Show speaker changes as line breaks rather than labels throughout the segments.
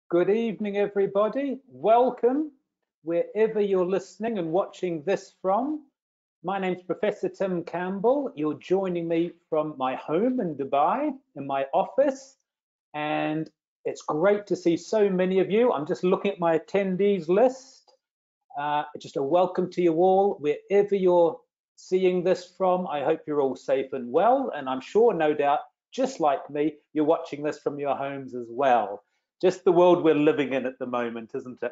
Good evening, everybody. Welcome wherever you're listening and watching this from. My name's Professor Tim Campbell. You're joining me from my home in Dubai, in my office, and it's great to see so many of you. I'm just looking at my attendees list. Just a welcome to you all, wherever you're seeing this from. I hope you're all safe and well, and I'm sure, no doubt, just like me, you're watching this from your homes as well. Just the world we're living in at the moment, isn't it?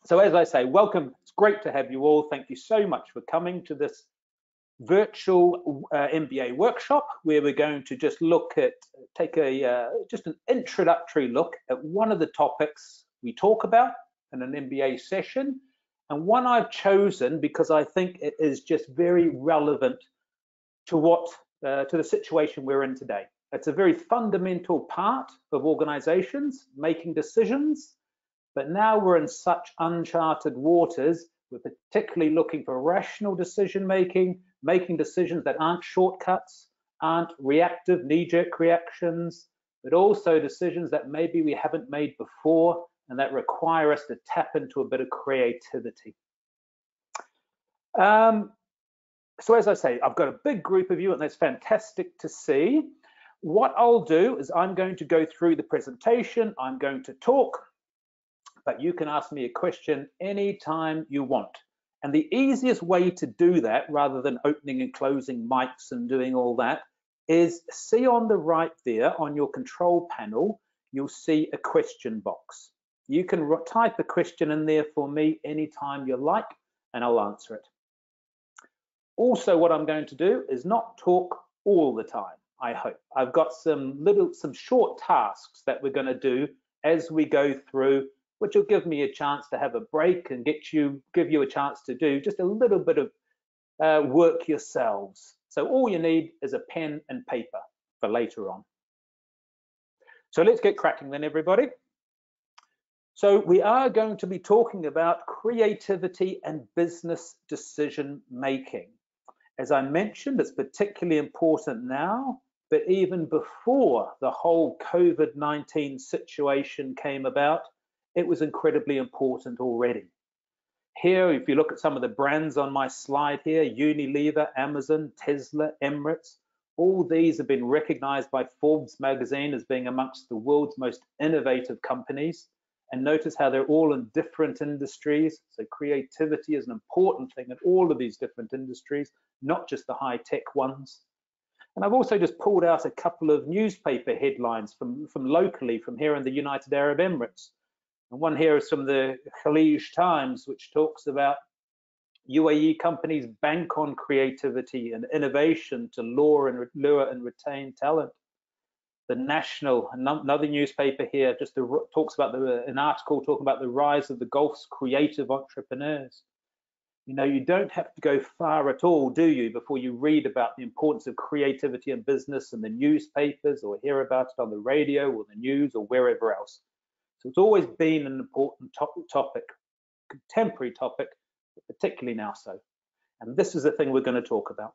So as I say, welcome. It's great to have you all. Thank you so much for coming to this virtual MBA workshop, where we're going to just take just an introductory look at one of the topics we talk about in an MBA session, and one I've chosen because I think it is just very relevant to the situation we're in today. It's a very fundamental part of organizations making decisions, but now we're in such uncharted waters. We're particularly looking for rational decision making decisions that aren't shortcuts, aren't reactive knee-jerk reactions, but also decisions that maybe we haven't made before and that require us to tap into a bit of creativity. So as I say, I've got a big group of you, and that's fantastic to see. What I'll do is I'm going to go through the presentation, I'm going to talk, but you can ask me a question anytime you want. And the easiest way to do that, rather than opening and closing mics and doing all that, is see on the right there on your control panel, you'll see a question box. You can type a question in there for me anytime you like, and I'll answer it. Also, what I'm going to do is not talk all the time. I hope I've got some short tasks that we're going to do as we go through, which will give me a chance to have a break and give you a chance to do just a little bit of work yourselves. So all you need is a pen and paper for later on. So let's get cracking then, everybody. So we are going to be talking about creativity and business decision making. As I mentioned, it's particularly important now, but even before the whole COVID-19 situation came about, it was incredibly important already. Here, if you look at some of the brands on my slide here, Unilever, Amazon, Tesla, Emirates, all these have been recognized by Forbes magazine as being amongst the world's most innovative companies. And notice how they're all in different industries. So creativity is an important thing in all of these different industries, not just the high-tech ones. And I've also just pulled out a couple of newspaper headlines from locally, from here in the United Arab Emirates. And one here is from the Khalij Times, which talks about UAE companies bank on creativity and innovation to lure and retain talent. The National, another newspaper here, just talks about an article talking about the rise of the Gulf's creative entrepreneurs. You know, you don't have to go far at all, do you, before you read about the importance of creativity in business in the newspapers, or hear about it on the radio or the news or wherever else. So it's always been an important topic, contemporary topic, but particularly now so. And this is the thing we're going to talk about.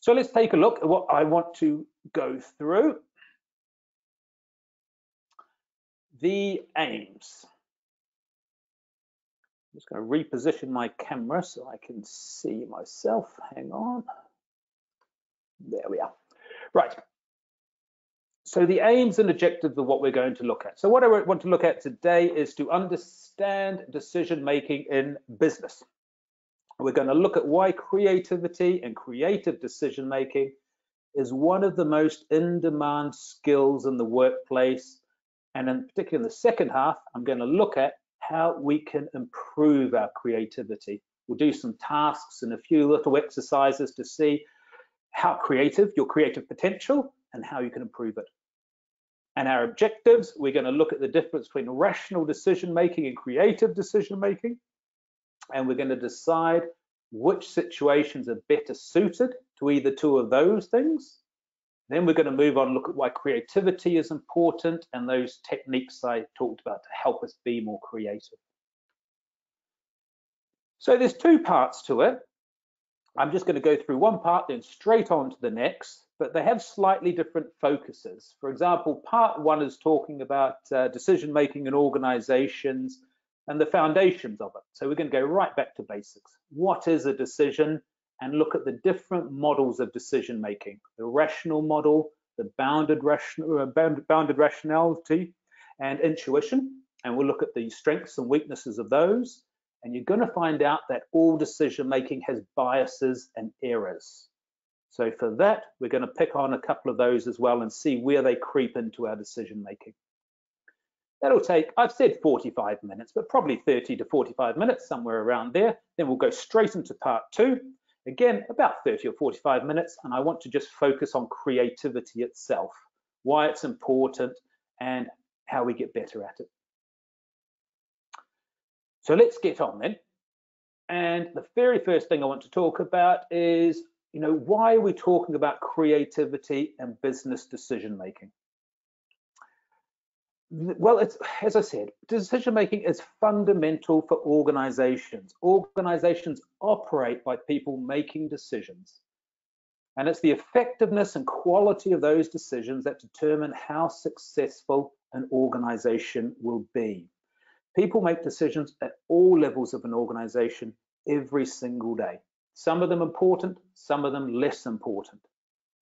So let's take a look at what I want to go through. The aims. I'm just going to reposition my camera so I can see myself. Hang on. There we are. Right. So the aims and objectives of what we're going to look at. So what I want to look at today is to understand decision making in business. We're going to look at why creativity and creative decision making is one of the most in-demand skills in the workplace. And in particular, in the second half, I'm going to look at how we can improve our creativity. We'll do some tasks and a few little exercises to see how creative, your creative potential, and how you can improve it. And our objectives, we're going to look at the difference between rational decision making and creative decision making. And we're going to decide which situations are better suited to either two of those things. Then we're going to move on and look at why creativity is important and those techniques I talked about to help us be more creative. So there's two parts to it. I'm just going to go through one part, then straight on to the next. but they have slightly different focuses. For example, part one is talking about decision making in organizations and the foundations of it. So we're going to go right back to basics. What is a decision? And look at the different models of decision making: the rational model, the bounded rationality, and intuition. And we'll look at the strengths and weaknesses of those. And you're going to find out that all decision making has biases and errors. So for that, we're going to pick on a couple of those as well and see where they creep into our decision making. That'll take, I've said 45 minutes, but probably 30 to 45 minutes, somewhere around there. Then we'll go straight into part two. Again, about 30 or 45 minutes, and I want to just focus on creativity itself, why it's important, and how we get better at it. So let's get on then. And the very first thing I want to talk about is, why are we talking about creativity and business decision making? Well, as I said, decision making is fundamental for organizations. Organizations operate by people making decisions. And it's the effectiveness and quality of those decisions that determine how successful an organization will be. People make decisions at all levels of an organization every single day. Some of them important, some of them less important.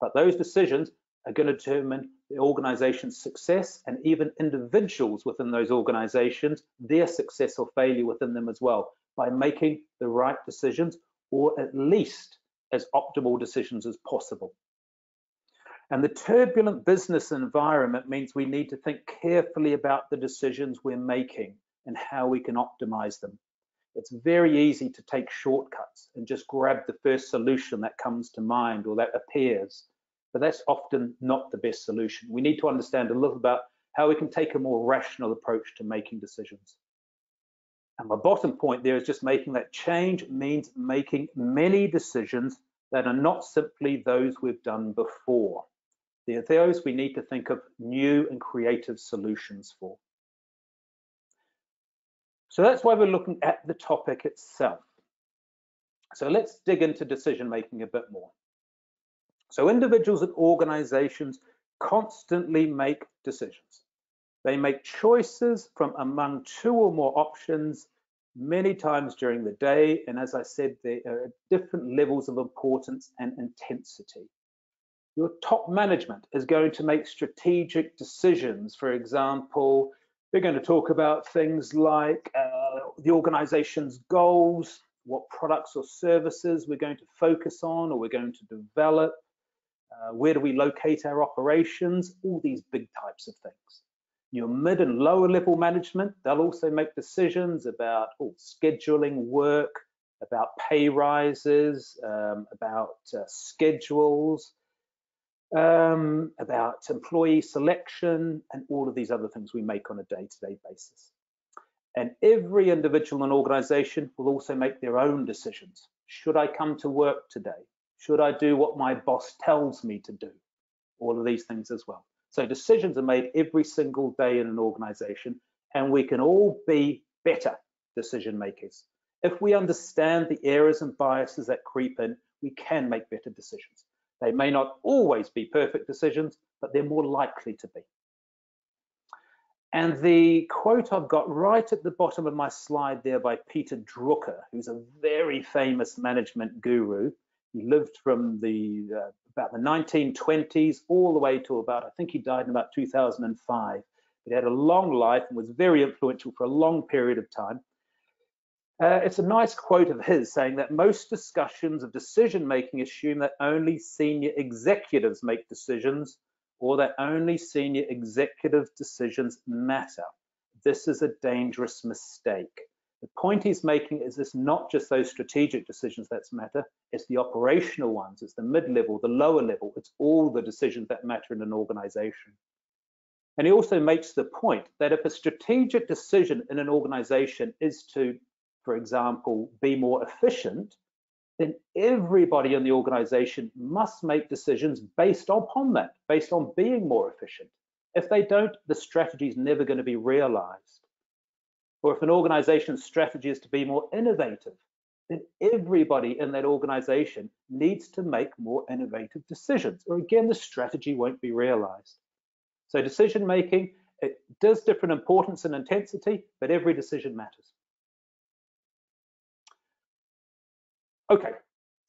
But those decisions are going to determine the organization's success, and even individuals within those organizations, their success or failure within them as well, by making the right decisions, or at least as optimal decisions as possible. And the turbulent business environment means we need to think carefully about the decisions we're making and how we can optimize them. It's very easy to take shortcuts and just grab the first solution that comes to mind or that appears, but that's often not the best solution. We need to understand a little about how we can take a more rational approach to making decisions. And my bottom point there is just making that change means making many decisions that are not simply those we've done before. They're those we need to think of new and creative solutions for. So that's why we're looking at the topic itself. So let's dig into decision making a bit more. So individuals and organizations constantly make decisions. They make choices from among two or more options many times during the day. And as I said, there are different levels of importance and intensity. Your top management is going to make strategic decisions. For example, we're going to talk about things like the organization's goals, what products or services we're going to focus on or we're going to develop, where do we locate our operations, all these big types of things. Your mid and lower level management, they'll also make decisions about scheduling work, about pay rises, about schedules, about employee selection, and all of these other things we make on a day-to-day basis. And every individual and organization will also make their own decisions. Should I come to work today? Should I do what my boss tells me to do? All of these things as well. So decisions are made every single day in an organization, and we can all be better decision makers. If we understand the errors and biases that creep in, we can make better decisions. They may not always be perfect decisions, but they're more likely to be. And the quote I've got right at the bottom of my slide there by Peter Drucker, who's a very famous management guru. He lived from about the 1920s all the way to about, I think he died in about 2005. He had a long life and was very influential for a long period of time. It's a nice quote of his saying that most discussions of decision making assume that only senior executives make decisions, or that only senior executive decisions matter. This is a dangerous mistake. The point he's making is it's not just those strategic decisions that matter, it's the operational ones, it's the mid-level, the lower level, it's all the decisions that matter in an organization. And he also makes the point that if a strategic decision in an organization is to, for example, be more efficient, then everybody in the organization must make decisions based upon that, based on being more efficient. If they don't, the strategy is never going to be realized. Or if an organization's strategy is to be more innovative, then everybody in that organization needs to make more innovative decisions, or again, the strategy won't be realized. So decision making, it does different importance and intensity, but every decision matters. Okay,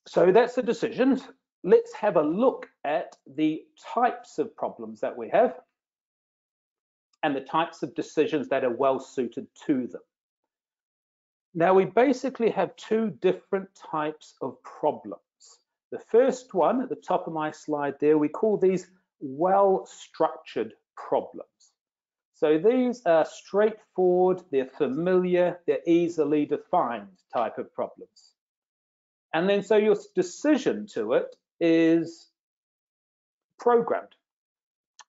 so that's the decisions. Let's have a look at the types of problems that we have and the types of decisions that are well suited to them. Now, we basically have two different types of problems. The first one at the top of my slide there, we call these well-structured problems. So these are straightforward, they're familiar, they're easily defined type of problems. And then so your decision to it is programmed.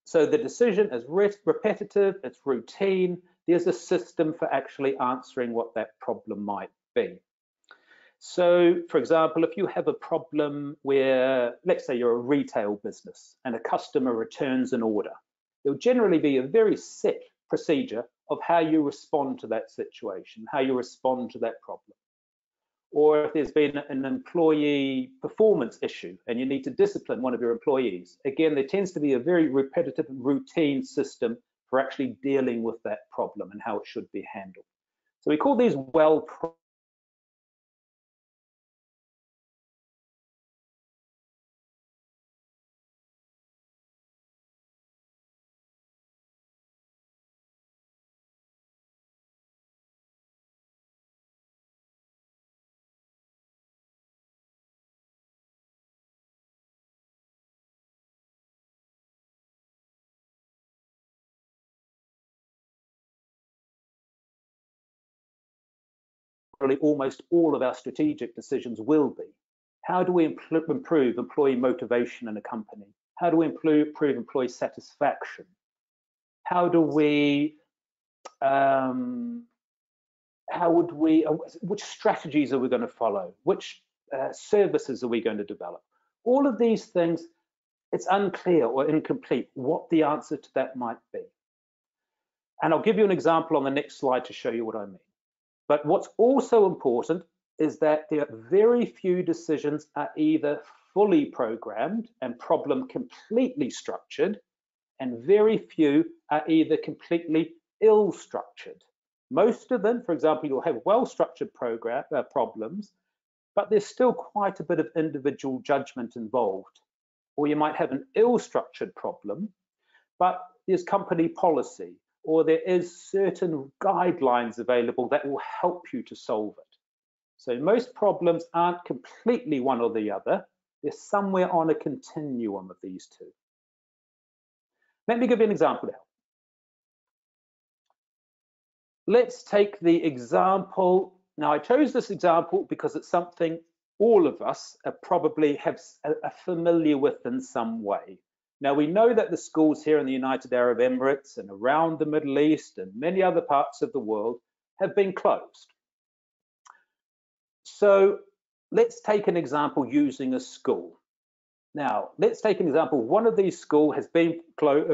So the decision is repetitive, it's routine, there's a system for actually answering what that problem might be. So, for example, if you have a problem where, let's say you're a retail business and a customer returns an order, there'll generally be a very set procedure of how you respond to that situation, how you respond to that problem. Or if there's been an employee performance issue and you need to discipline one of your employees, again, there tends to be a very repetitive routine system for actually dealing with that problem and how it should be handled. So we call these probably almost all of our strategic decisions will be. How do we improve employee motivation in a company? How do we improve employee satisfaction? How do we, which strategies are we going to follow? Which services are we going to develop? All of these things, it's unclear or incomplete what the answer to that might be. And I'll give you an example on the next slide to show you what I mean. But what's also important is that there are very few decisions are either fully programmed and problem completely structured, and very few are either completely ill-structured. Most of them, for example, you'll have well-structured problems, but there's still quite a bit of individual judgment involved. Or you might have an ill-structured problem, but there's company policy, or there is certain guidelines available that will help you to solve it. So most problems aren't completely one or the other. They're somewhere on a continuum of these two. Let me give you an example now. Let's take the example. Now, I chose this example because it's something all of us probably are familiar with in some way. Now, we know that the schools here in the United Arab Emirates and around the Middle East and many other parts of the world have been closed. So let's take an example using a school. Now, let's take an example. One of these schools has been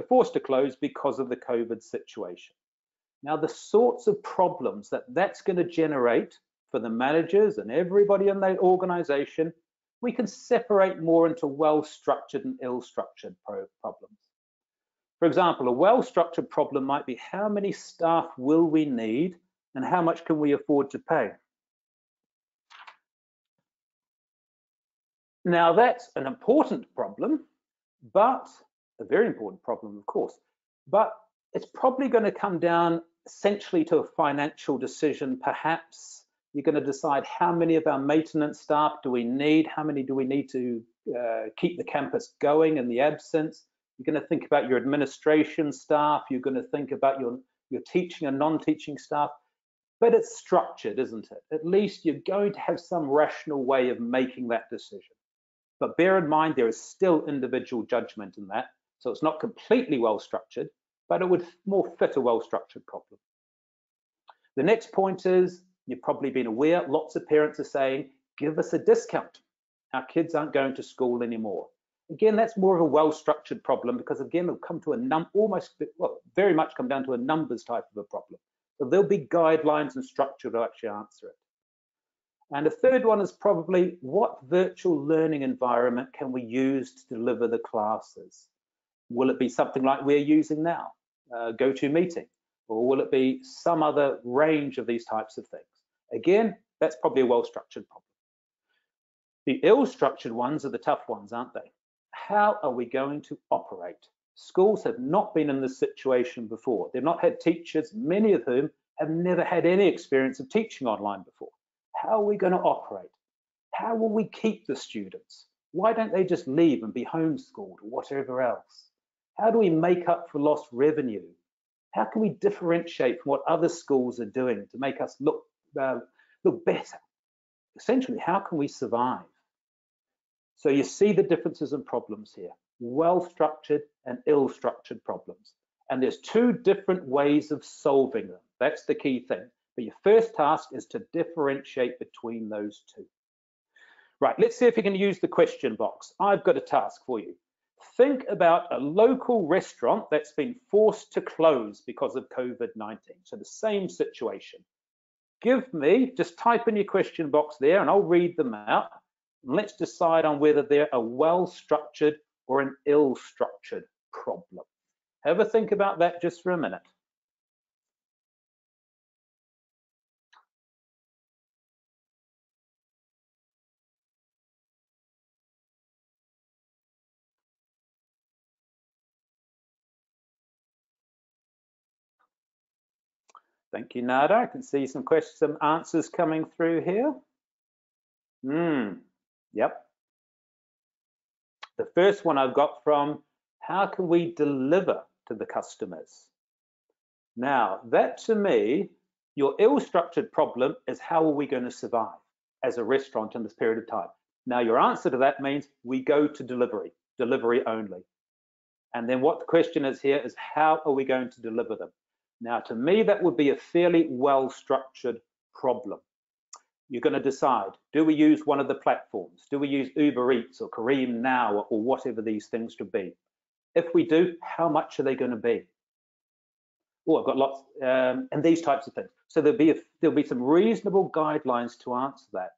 forced to close because of the COVID situation. Now, the sorts of problems that that's going to generate for the managers and everybody in the organization, we can separate more into well-structured and ill-structured problems. For example, a well-structured problem might be how many staff will we need and how much can we afford to pay? Now, that's an important problem, but a very important problem, of course, but it's probably going to come down essentially to a financial decision. Perhaps you're going to decide how many of our maintenance staff do we need, how many do we need to keep the campus going in the absence. You're going to think about your administration staff, you're going to think about your teaching and non-teaching staff, but it's structured, isn't it? At least you're going to have some rational way of making that decision. But bear in mind, there is still individual judgment in that. So it's not completely well structured, but it would more fit a well-structured problem. The next point is, you've probably been aware, lots of parents are saying, give us a discount. Our kids aren't going to school anymore. Again, that's more of a well-structured problem because again, it'll come to very much come down to a numbers type of a problem. So there'll be guidelines and structure to actually answer it. And the third one is probably, what virtual learning environment can we use to deliver the classes? Will it be something like we're using now, GoToMeeting, or will it be some other range of these types of things? Again, that's probably a well-structured problem. The ill-structured ones are the tough ones, aren't they? How are we going to operate? Schools have not been in this situation before. They've not had teachers, many of whom have never had any experience of teaching online before. How are we going to operate? How will we keep the students? Why don't they just leave and be homeschooled or whatever else? How do we make up for lost revenue? How can we differentiate from what other schools are doing to make us look better? Essentially, how can we survive? So you see the differences in problems here, well-structured and ill-structured problems. And there's two different ways of solving them. That's the key thing. But your first task is to differentiate between those two. Right, let's see if we can use the question box. I've got a task for you. Think about a local restaurant that's been forced to close because of COVID-19. So the same situation. Give me, just type in your question box there and I'll read them out. And let's decide on whether they're a well-structured or an ill-structured problem. Have a think about that just for a minute. Thank you, Nada. I can see some questions, some answers coming through here. Yep. The first one I've got from, how can we deliver to the customers? Now, that to me, your ill-structured problem is how are we going to survive as a restaurant in this period of time? Now, your answer to that means we go to delivery only. And then what the question is here is, how are we going to deliver them? Now, to me, that would be a fairly well-structured problem. You're going to decide, do we use one of the platforms? Do we use Uber Eats or Kareem Now or whatever these things could be? If we do, how much are they going to be? Oh, I've got lots, and these types of things. So there'll be some reasonable guidelines to answer that.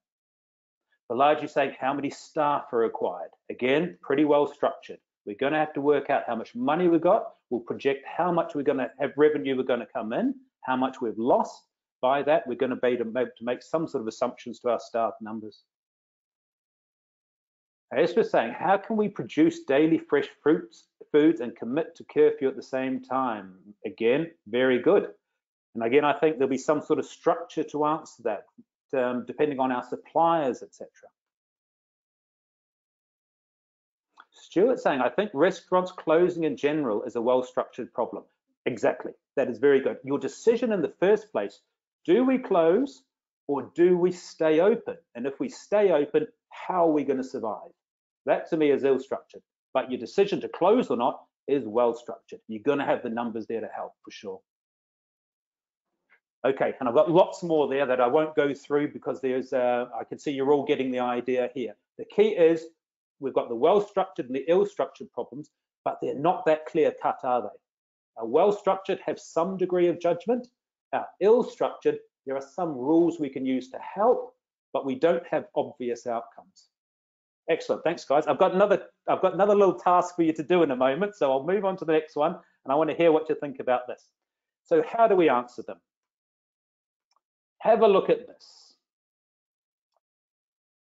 But largely saying, how many staff are required? Again, pretty well structured. We're going to have to work out how much money we've got. We'll project how much we're going to have revenue we're going to come in, how much we've lost. By that, we're going to be able to make some sort of assumptions to our staff numbers. As we're saying, how can we produce daily fresh foods and commit to curfew at the same time? Again, very good. And again, I think there'll be some sort of structure to answer that, depending on our suppliers, etc. Stuart's saying, I think restaurants closing in general is a well-structured problem. Exactly, that is very good. Your decision in the first place, do we close or do we stay open? And if we stay open, how are we going to survive? That to me is ill-structured, but your decision to close or not is well-structured. You're going to have the numbers there to help for sure. Okay, and I've got lots more there that I won't go through because there's, I can see you're all getting the idea here. The key is we've got the well-structured and the ill-structured problems, but they're not that clear-cut, are they? Our well-structured have some degree of judgment. Our ill-structured, there are some rules we can use to help, but we don't have obvious outcomes. Excellent, thanks guys. I've got another little task for you to do in a moment, so I'll move on to the next one, and I want to hear what you think about this. So how do we answer them? Have a look at this.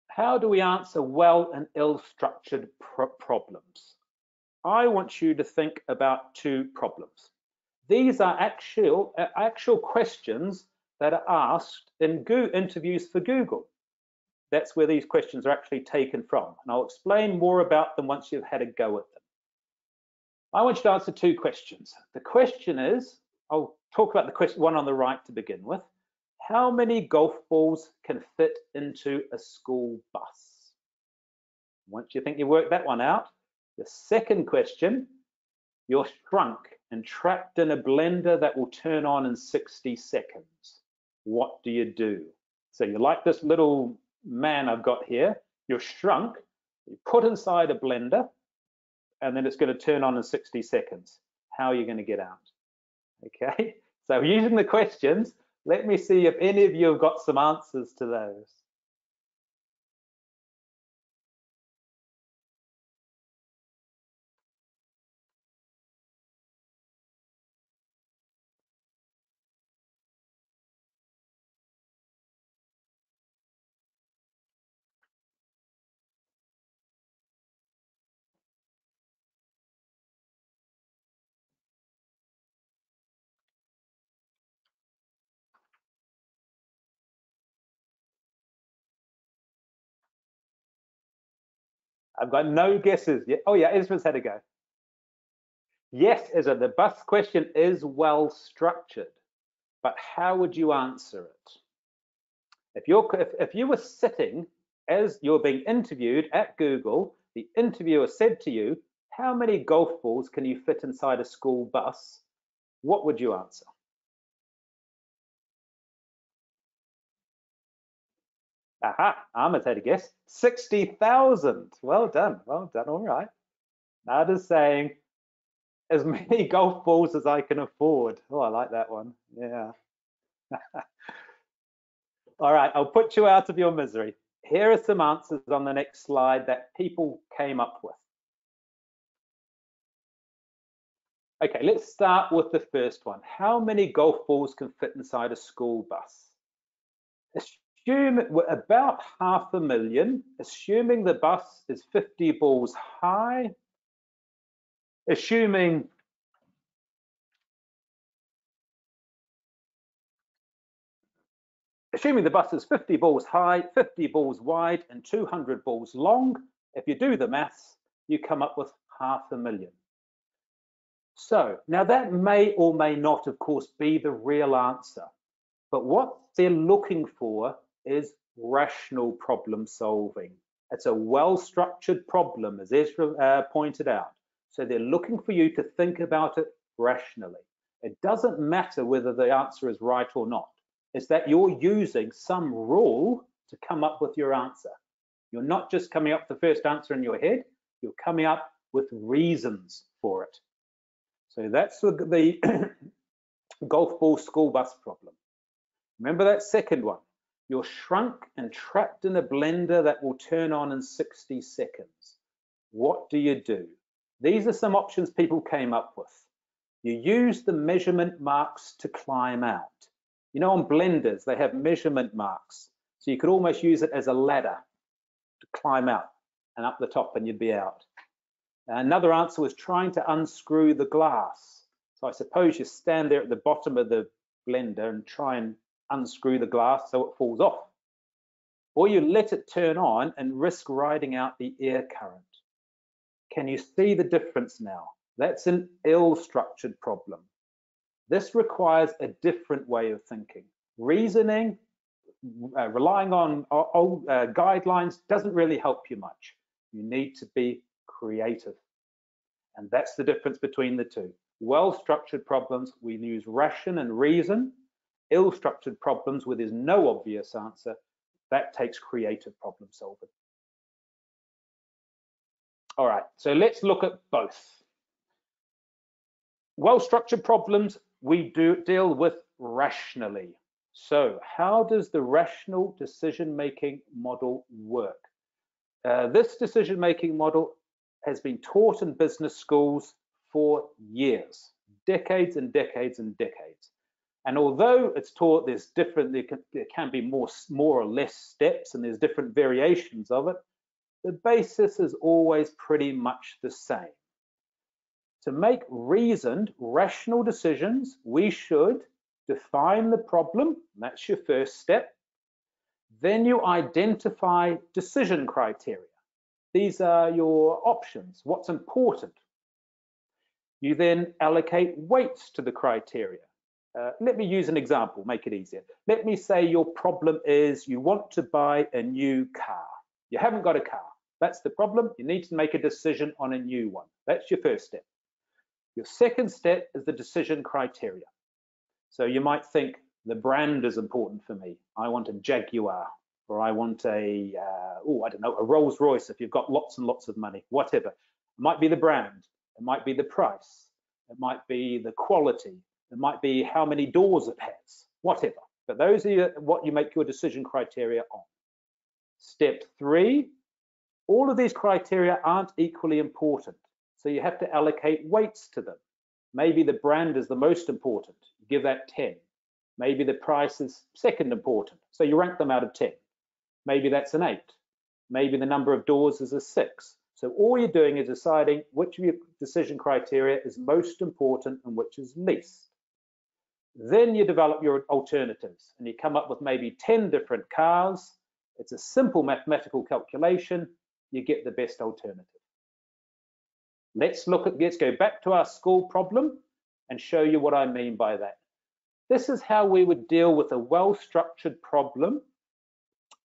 How do we answer well and ill-structured problems? I want you to think about two problems. These are actual questions that are asked in interviews for Google. That's where these questions are actually taken from. And I'll explain more about them once you've had a go at them. I want you to answer two questions. The question is, I'll talk about the one on the right to begin with. How many golf balls can fit into a school bus? Once you think you've worked that one out, the second question, you're shrunk and trapped in a blender that will turn on in 60 seconds. What do you do? So you're like this little man I've got here. You're shrunk, you're put inside a blender, and then it's going to turn on in 60 seconds. How are you going to get out? Okay, so using the questions, let me see if any of you have got some answers to those. I've got no guesses yet. Oh yeah, Ezra's had a go. Yes, Ezra, the bus question is well structured, but how would you answer it? If you were sitting as you're being interviewed at Google, the interviewer said to you, how many golf balls can you fit inside a school bus? What would you answer? Aha, Ahmed had a guess. 60,000. Well done, all right. Nada's saying, as many golf balls as I can afford. Oh, I like that one, yeah. All right, I'll put you out of your misery. Here are some answers on the next slide that people came up with. Okay, let's start with the first one. How many golf balls can fit inside a school bus? Assume about 500,000, assuming the bus is 50 balls high, assuming the bus is 50 balls high, 50 balls wide, and 200 balls long. If you do the maths, you come up with 500,000. So now that may or may not, of course, be the real answer. But what they're looking for is rational problem solving. It's a well-structured problem, as Ezra pointed out. So they're looking for you to think about it rationally. It doesn't matter whether the answer is right or not. It's that you're using some rule to come up with your answer. You're not just coming up with the first answer in your head, you're coming up with reasons for it. So that's the golf ball school bus problem. Remember that second one. You're shrunk and trapped in a blender that will turn on in 60 seconds. What do you do? These are some options people came up with. You use the measurement marks to climb out. You know, on blenders, they have measurement marks. So you could almost use it as a ladder to climb out and up the top and you'd be out. Another answer was trying to unscrew the glass. So I suppose you stand there at the bottom of the blender and try and unscrew the glass so it falls off. Or you let it turn on and risk riding out the air current. Can you see the difference now? That's an ill-structured problem. This requires a different way of thinking. Reasoning, relying on old guidelines doesn't really help you much. You need to be creative. And that's the difference between the two. Well-structured problems, we use ration and reason. Ill-structured problems where there's no obvious answer, that takes creative problem solving. All right, so let's look at both. Well-structured problems, we do deal with rationally. So how does the rational decision-making model work? This decision-making model has been taught in business schools for years, decades and decades and decades. And although it's taught, there's different, there can be more or less steps and there's different variations of it, the basis is always pretty much the same. To make reasoned, rational decisions, we should define the problem, that's your first step. Then you identify decision criteria. These are your options, what's important. You then allocate weights to the criteria. Let me use an example, make it easier. Let me say your problem is you want to buy a new car. You haven't got a car. That's the problem. You need to make a decision on a new one. That's your first step. Your second step is the decision criteria. So you might think the brand is important for me. I want a Jaguar, or I want a, I don't know, a Rolls Royce if you've got lots and lots of money, whatever. It might be the brand, it might be the price, it might be the quality, it might be how many doors it has, whatever. But those are what you make your decision criteria on. Step 3, all of these criteria aren't equally important. So you have to allocate weights to them. Maybe the brand is the most important, you give that 10. Maybe the price is second important, so you rank them out of 10. Maybe that's an 8. Maybe the number of doors is a 6. So all you're doing is deciding which of your decision criteria is most important and which is least. Then you develop your alternatives and you come up with maybe 10 different cars. It's a simple mathematical calculation. you get the best alternative. Let's go back to our school problem and show you what I mean by that. This is how we would deal with a well-structured problem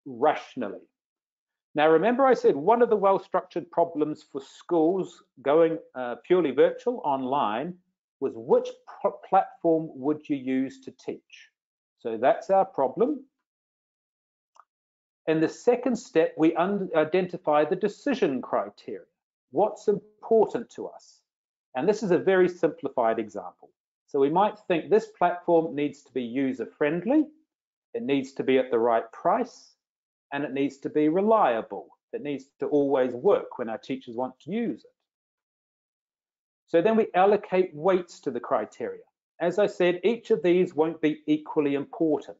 rationally. Now, remember I said one of the well-structured problems for schools going purely virtual online was which platform would you use to teach? So that's our problem. In the second step, we identify the decision criteria. What's important to us? And this is a very simplified example. So we might think this platform needs to be user-friendly, it needs to be at the right price, and it needs to be reliable. It needs to always work when our teachers want to use it. So then we allocate weights to the criteria. As I said, each of these won't be equally important.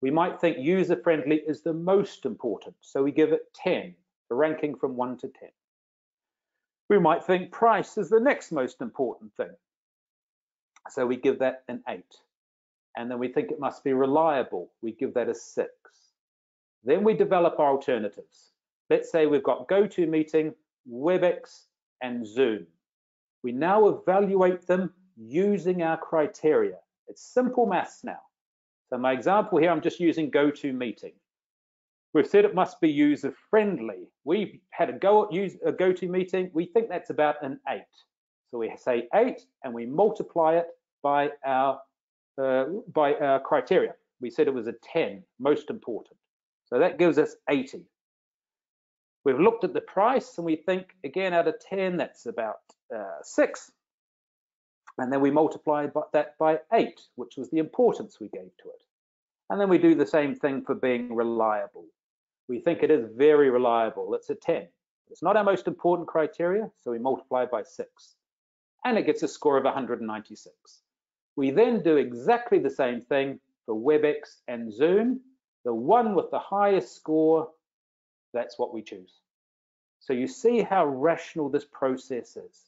We might think user-friendly is the most important, so we give it 10, a ranking from 1 to 10. We might think price is the next most important thing, so we give that an 8. And then we think it must be reliable, we give that a 6. Then we develop our alternatives. Let's say we've got GoToMeeting, WebEx, and Zoom. We now evaluate them using our criteria. It's simple maths now. So my example here, I'm just using GoToMeeting. We've said it must be user-friendly. We've had a go at a GoToMeeting. We think that's about an 8. So we say 8 and we multiply it by our criteria. We said it was a 10, most important. So that gives us 80. We've looked at the price and we think, again, out of 10, that's about 6. And then we multiply that by 8, which was the importance we gave to it. And then we do the same thing for being reliable. We think it is very reliable. It's a 10. It's not our most important criteria, so we multiply by 6. And it gets a score of 196. We then do exactly the same thing for WebEx and Zoom. The one with the highest score, that's what we choose. So you see how rational this process is.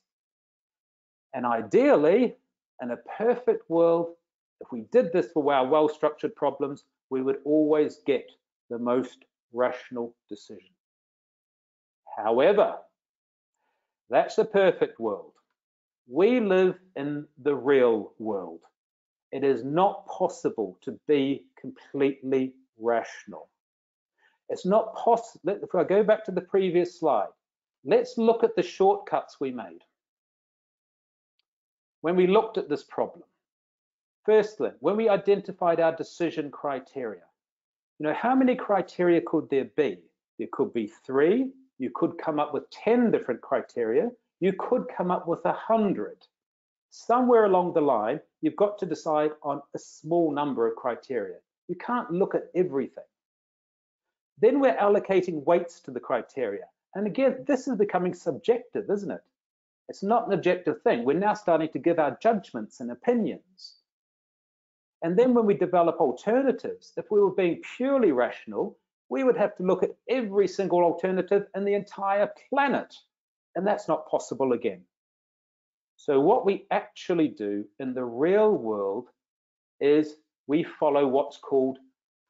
And ideally, in a perfect world, if we did this for our well-structured problems, we would always get the most rational decision. However, that's a perfect world. We live in the real world. It is not possible to be completely rational. It's not possible. If I go back to the previous slide, let's look at the shortcuts we made when we looked at this problem. Firstly, when we identified our decision criteria, how many criteria could there be? There could be 3. You could come up with 10 different criteria. You could come up with 100. Somewhere along the line, you've got to decide on a small number of criteria. You can't look at everything. Then we're allocating weights to the criteria. And again, this is becoming subjective, isn't it? It's not an objective thing. We're now starting to give our judgments and opinions. And then when we develop alternatives, if we were being purely rational, we would have to look at every single alternative in the entire planet. And that's not possible again. So what we actually do in the real world is we follow what's called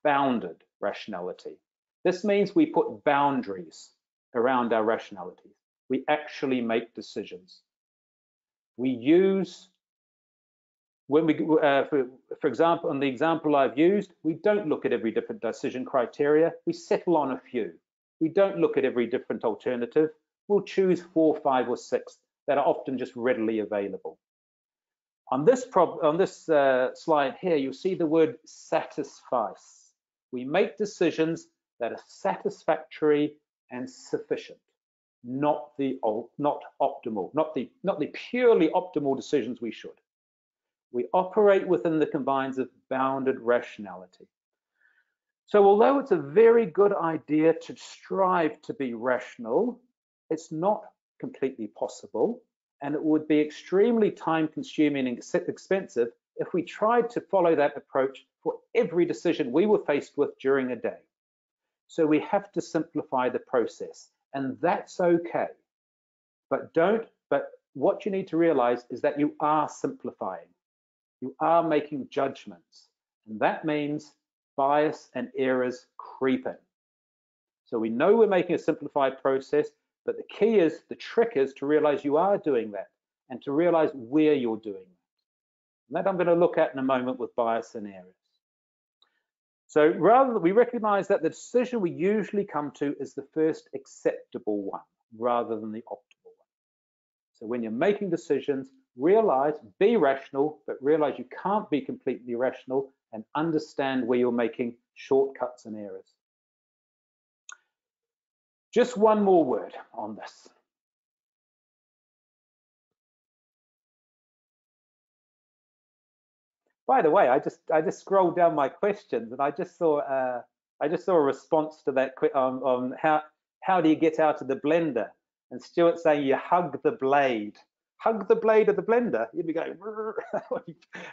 bounded rationality. This means we put boundaries around our rationality. We actually make decisions. We use, when we, for example, in the example I've used, we don't look at every different decision criteria. We settle on a few. We don't look at every different alternative. We'll choose 4, 5, or 6 that are often just readily available. On this slide here, you'll see the word satisfice. We make decisions that are satisfactory and sufficient, not optimal, not the purely optimal decisions we should. We operate within the confines of bounded rationality. So although it's a very good idea to strive to be rational, it's not completely possible, and it would be extremely time-consuming and expensive if we tried to follow that approach for every decision we were faced with during a day. So we have to simplify the process, and that's okay. But what you need to realize is that you are simplifying. You are making judgments, and that means bias and errors creep in. So we know we're making a simplified process, but the key is, the trick is to realize you are doing that and to realize where you're doing that. And that I'm going to look at in a moment with bias and errors. So rather than, we recognize that the decision we usually come to is the first acceptable one rather than the optimal one. So when you're making decisions, realize, be rational, but realize you can't be completely rational, and understand where you're making shortcuts and errors. Just one more word on this. By the way, I just scrolled down my questions, and I just saw a response to that on how do you get out of the blender? And Stuart saying you hug the blade. Hug the blade of the blender. You'd be going,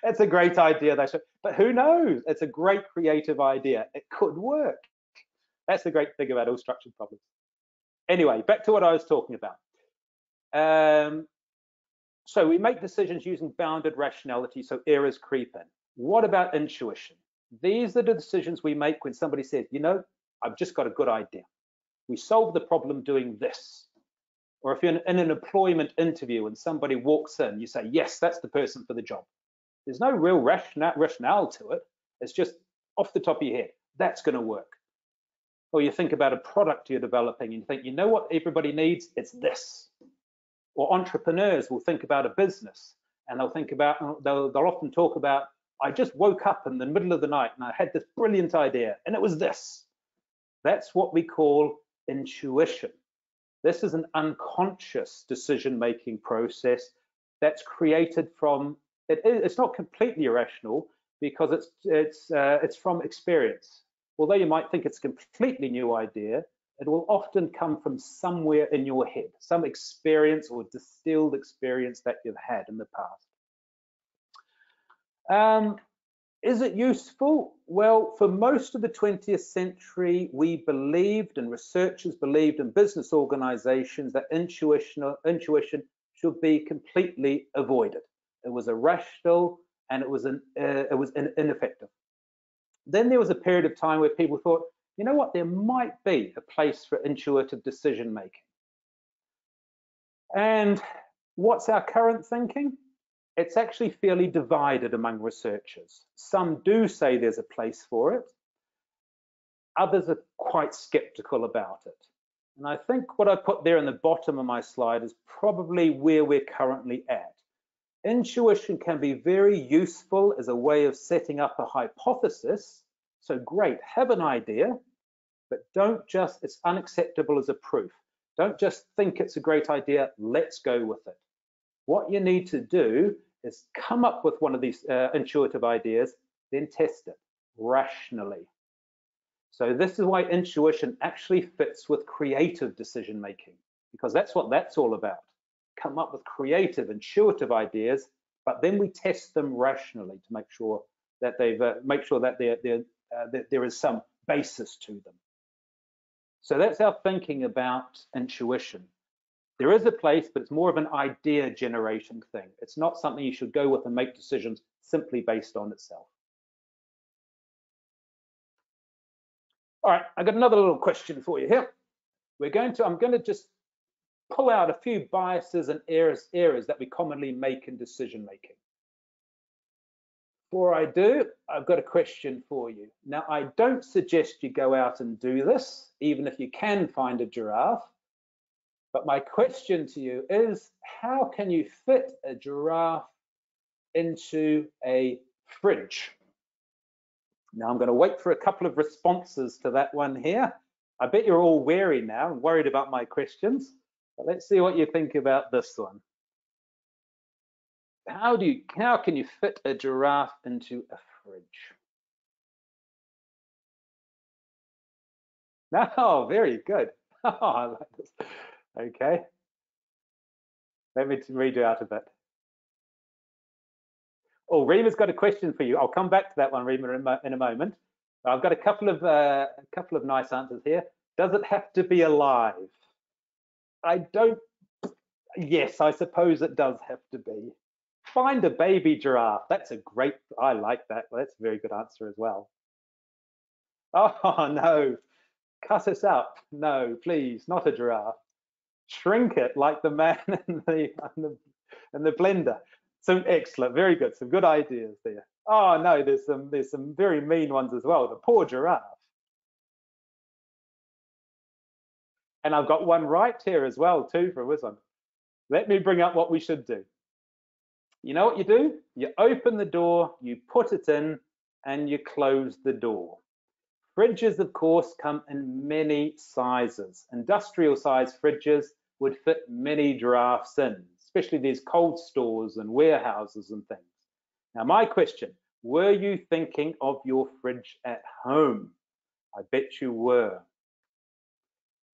that's a great idea. But who knows? It's a great creative idea. It could work. That's the great thing about all structured problems. Anyway, back to what I was talking about. So we make decisions using bounded rationality, so errors creep in. What about intuition? These are the decisions we make when somebody says, you know, I've just got a good idea. We solve the problem doing this. Or if you're in an employment interview and somebody walks in, you say, yes, that's the person for the job. There's no real rationale to it. It's just off the top of your head, that's going to work. Or you think about a product you're developing and you think, you know what everybody needs? It's this. Or entrepreneurs will think about a business and they'll think about, they'll often talk about, I just woke up in the middle of the night and I had this brilliant idea and it was this. That's what we call intuition. This is an unconscious decision-making process that's created from, it's not completely irrational because it's from experience. Although you might think it's a completely new idea, it will often come from somewhere in your head, some experience or distilled experience that you've had in the past. Is it useful? Well, for most of the 20th century, we believed, and researchers believed in business organizations, that intuition should be completely avoided. It was irrational and it was ineffective. Then there was a period of time where people thought, you know what, there might be a place for intuitive decision making. And what's our current thinking? It's actually fairly divided among researchers. Some do say there's a place for it. Others are quite skeptical about it. And I think what I put there in the bottom of my slide is probably where we're currently at. Intuition can be very useful as a way of setting up a hypothesis. So great, have an idea, but don't just, it's unacceptable as a proof. Don't just think it's a great idea, let's go with it. What you need to do is come up with one of these intuitive ideas, then test it rationally. So this is why intuition actually fits with creative decision making, because that's what that's all about. Come up with creative, intuitive ideas, but then we test them rationally to make sure that there is some basis to them. So that's our thinking about intuition. There is a place, but it's more of an idea generation thing. It's not something you should go with and make decisions simply based on itself. All right, I got another little question for you here. I'm going to just pull out a few biases and errors that we commonly make in decision making. Before I do, I've got a question for you. Now, I don't suggest you go out and do this, even if you can find a giraffe. But my question to you is, how can you fit a giraffe into a fridge? Now I'm going to wait for a couple of responses to that one here. I bet you're all wary now and worried about my questions, but let's see what you think about this one. How can you fit a giraffe into a fridge? Oh, very good. Oh, I like this. Okay. Let me read you out of it. Oh, Reema's got a question for you. I'll come back to that one, Reema, in a moment. I've got a couple of nice answers here. Does it have to be alive? Yes, I suppose it does have to be. Find a baby giraffe. That's a great, I like that. Well, that's a very good answer as well. Oh, no. Cut it up. No, please, not a giraffe. Shrink it like the man in the blender. So excellent, very good. Some good ideas there. Oh no, there's some very mean ones as well. The poor giraffe. And I've got one right here as well too for Wisdom. Let me bring up what we should do. You know what you do? You open the door, you put it in, and you close the door. Fridges, of course, come in many sizes. Industrial size fridges would fit many giraffes in, especially these cold stores and warehouses and things. Now, my question, were you thinking of your fridge at home? I bet you were.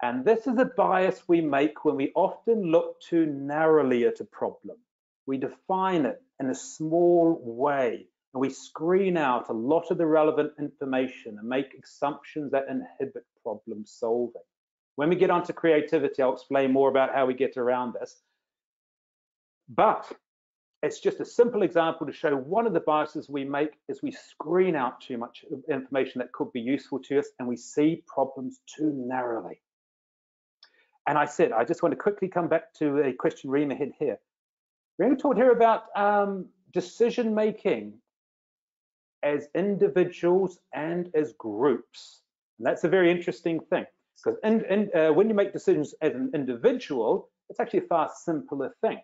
And this is a bias we make when we often look too narrowly at a problem. We define it in a small way, and we screen out a lot of the relevant information and make assumptions that inhibit problem solving. When we get onto creativity, I'll explain more about how we get around this. But it's just a simple example to show one of the biases we make is we screen out too much information that could be useful to us, and we see problems too narrowly. And I said, I just want to quickly come back to a question Rima had here. We're going to talk here about decision making as individuals and as groups. And that's a very interesting thing, because when you make decisions as an individual, it's actually a far simpler thing.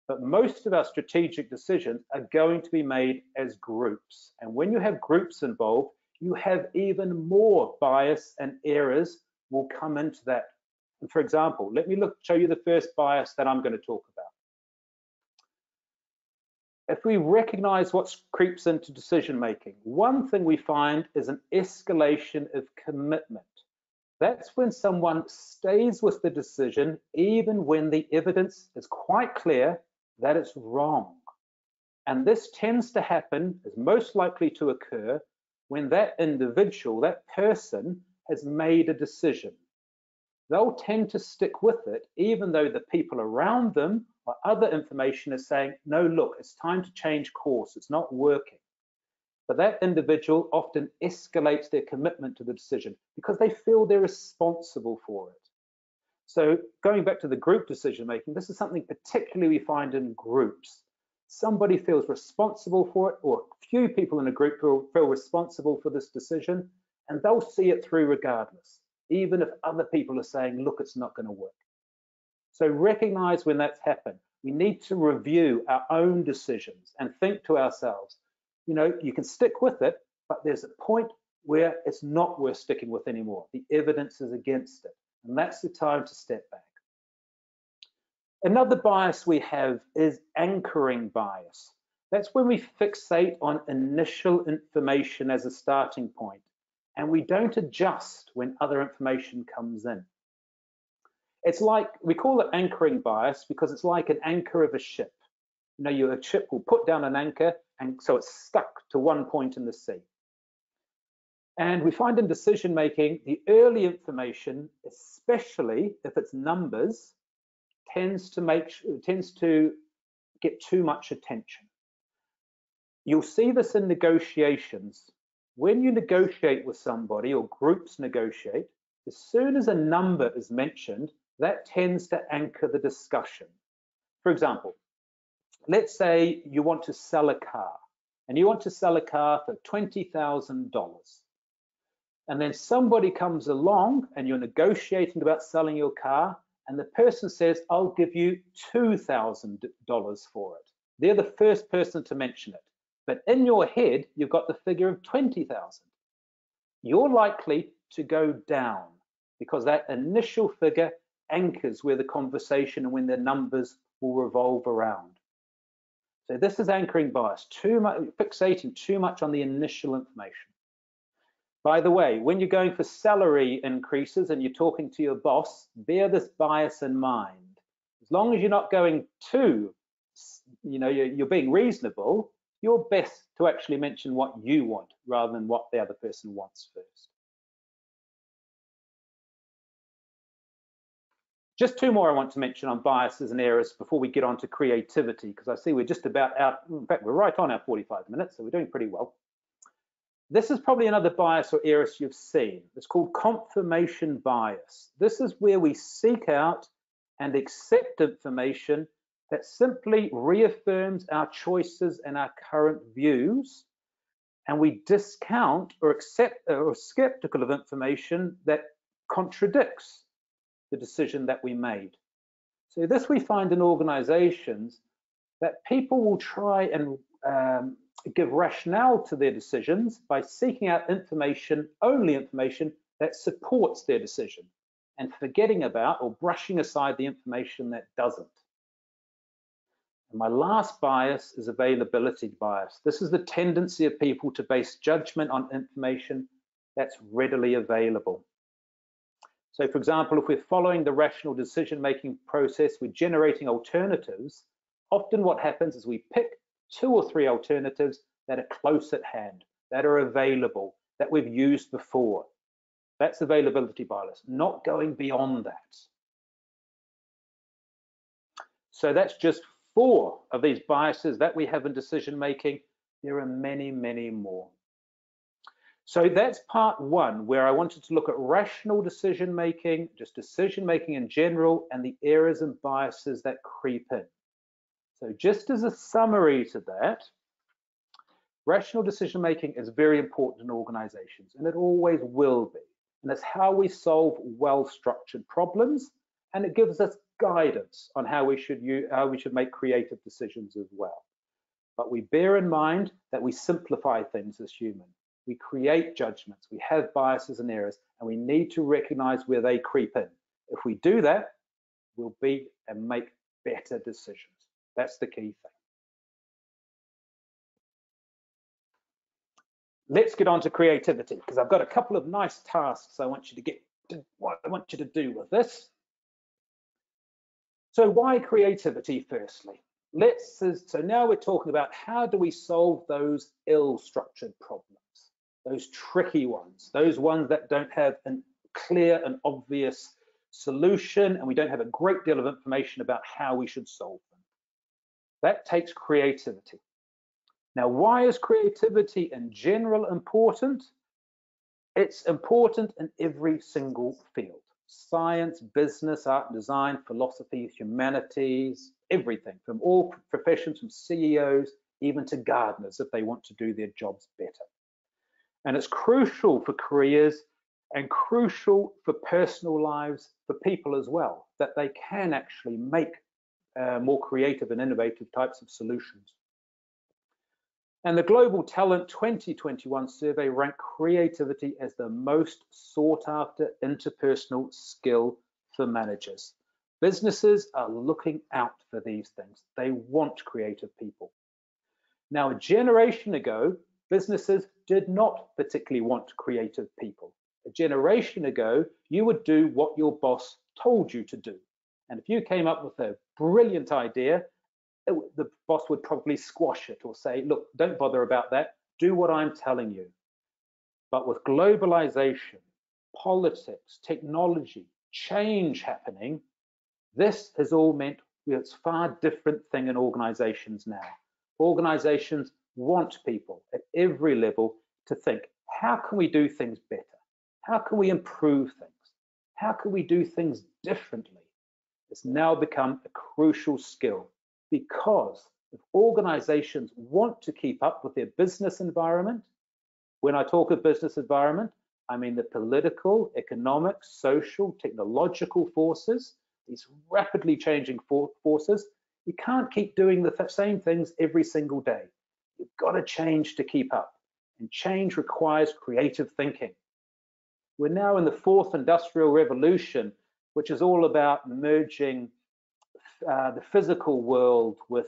But most of our strategic decisions are going to be made as groups. And when you have groups involved, you have even more bias and errors will come into that. And for example, let me show you the first bias that I'm going to talk about. If we recognize what creeps into decision making, one thing we find is an escalation of commitment. That's when someone stays with the decision even when the evidence is quite clear that it's wrong. And this tends to happen, is most likely to occur, when that individual, that person, has made a decision. They'll tend to stick with it, even though the people around them or other information is saying, no, look, it's time to change course, it's not working. But that individual often escalates their commitment to the decision because they feel they're responsible for it. So going back to the group decision making, this is something particularly we find in groups. Somebody feels responsible for it, or a few people in a group feel responsible for this decision, and they'll see it through regardless, even if other people are saying, look, it's not going to work. So recognize when that's happened. We need to review our own decisions and think to ourselves, you know, you can stick with it, but there's a point where it's not worth sticking with anymore. The evidence is against it, and that's the time to step back. Another bias we have is anchoring bias. That's when we fixate on initial information as a starting point, and we don't adjust when other information comes in. It's like, we call it anchoring bias because it's like an anchor of a ship. You know, your ship will put down an anchor, and so it's stuck to one point in the sea. And we find in decision making, the early information, especially if it's numbers, tends to get too much attention. You'll see this in negotiations. When you negotiate with somebody, or groups negotiate, as soon as a number is mentioned, that tends to anchor the discussion. For example, let's say you want to sell a car, and you want to sell a car for $20,000. And then somebody comes along and you're negotiating about selling your car, and the person says, I'll give you $2,000 for it. They're the first person to mention it. But in your head, you've got the figure of 20,000. You're likely to go down because that initial figure anchors where the conversation and when the numbers will revolve around. So this is anchoring bias, fixating too much on the initial information. By the way, when you're going for salary increases and you're talking to your boss, bear this bias in mind. As long as you're not going too, you're being reasonable, you're best to actually mention what you want rather than what the other person wants first. Just two more I want to mention on biases and errors before we get on to creativity, because I see we're just about out. In fact, we're right on our 45 minutes, so we're doing pretty well. This is probably another bias or error you've seen. It's called confirmation bias. This is where we seek out and accept information that simply reaffirms our choices and our current views, and we discount or accept or are skeptical of information that contradicts the decision that we made. So this we find in organizations, that people will try and give rationale to their decisions by seeking out information, only information that supports their decision, and forgetting about or brushing aside the information that doesn't. And my last bias is availability bias. This is the tendency of people to base judgment on information that's readily available. So for example, if we're following the rational decision-making process, we're generating alternatives. Often what happens is we pick 2 or 3 alternatives that are close at hand, that are available, that we've used before. That's availability bias, not going beyond that. So that's just 4 of these biases that we have in decision making. There are many, many more. So that's part 1, where I wanted to look at rational decision making, just decision making in general, and the errors and biases that creep in. So just as a summary to that, rational decision making is very important in organizations, and it always will be. And it's how we solve well-structured problems, and it gives us guidance on how we should make creative decisions as well. But we bear in mind that we simplify things as humans. We create judgments, we have biases and errors, and we need to recognize where they creep in. If we do that, we'll be and make better decisions. That's the key thing. Let's get on to creativity, because I've got a couple of nice tasks I want you to do with this. So why creativity firstly? So now we're talking about how do we solve those ill-structured problems, those tricky ones, those ones that don't have a clear and obvious solution, and we don't have a great deal of information about how we should solve them. That takes creativity. Now, why is creativity in general important? It's important in every single field. Science, business, art and design, philosophy, humanities, everything, from all professions, from CEOs, even to gardeners, if they want to do their jobs better. And it's crucial for careers and crucial for personal lives, for people as well, that they can actually make more creative and innovative types of solutions. And the Global Talent 2021 survey ranked creativity as the most sought after interpersonal skill for managers. Businesses are looking out for these things. They want creative people. Now, a generation ago, businesses did not particularly want creative people. A generation ago, you would do what your boss told you to do. And if you came up with a brilliant idea, the boss would probably squash it or say, look, don't bother about that, do what I'm telling you. But with globalization, politics, technology, change happening, this has all meant it's a far different thing in organizations now. Organizations want people at every level to think, how can we do things better? How can we improve things? How can we do things differently? It's now become a crucial skill, because if organizations want to keep up with their business environment, when I talk of business environment, I mean the political, economic, social, technological forces, these rapidly changing forces. You can't keep doing the same things every single day. You've got to change to keep up, and change requires creative thinking. We're now in the 4th industrial revolution, which is all about merging the physical world with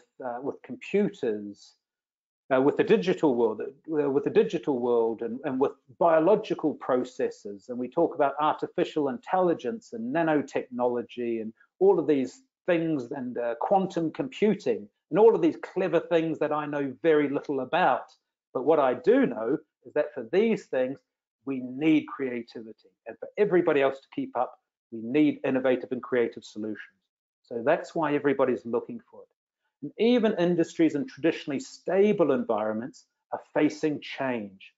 computers, with the digital world, and with biological processes. And we talk about artificial intelligence and nanotechnology and all of these things, and quantum computing and all of these clever things that I know very little about. But what I do know is that for these things, we need creativity. And for everybody else to keep up, we need innovative and creative solutions. So that's why everybody's looking for it. And even industries in traditionally stable environments are facing change.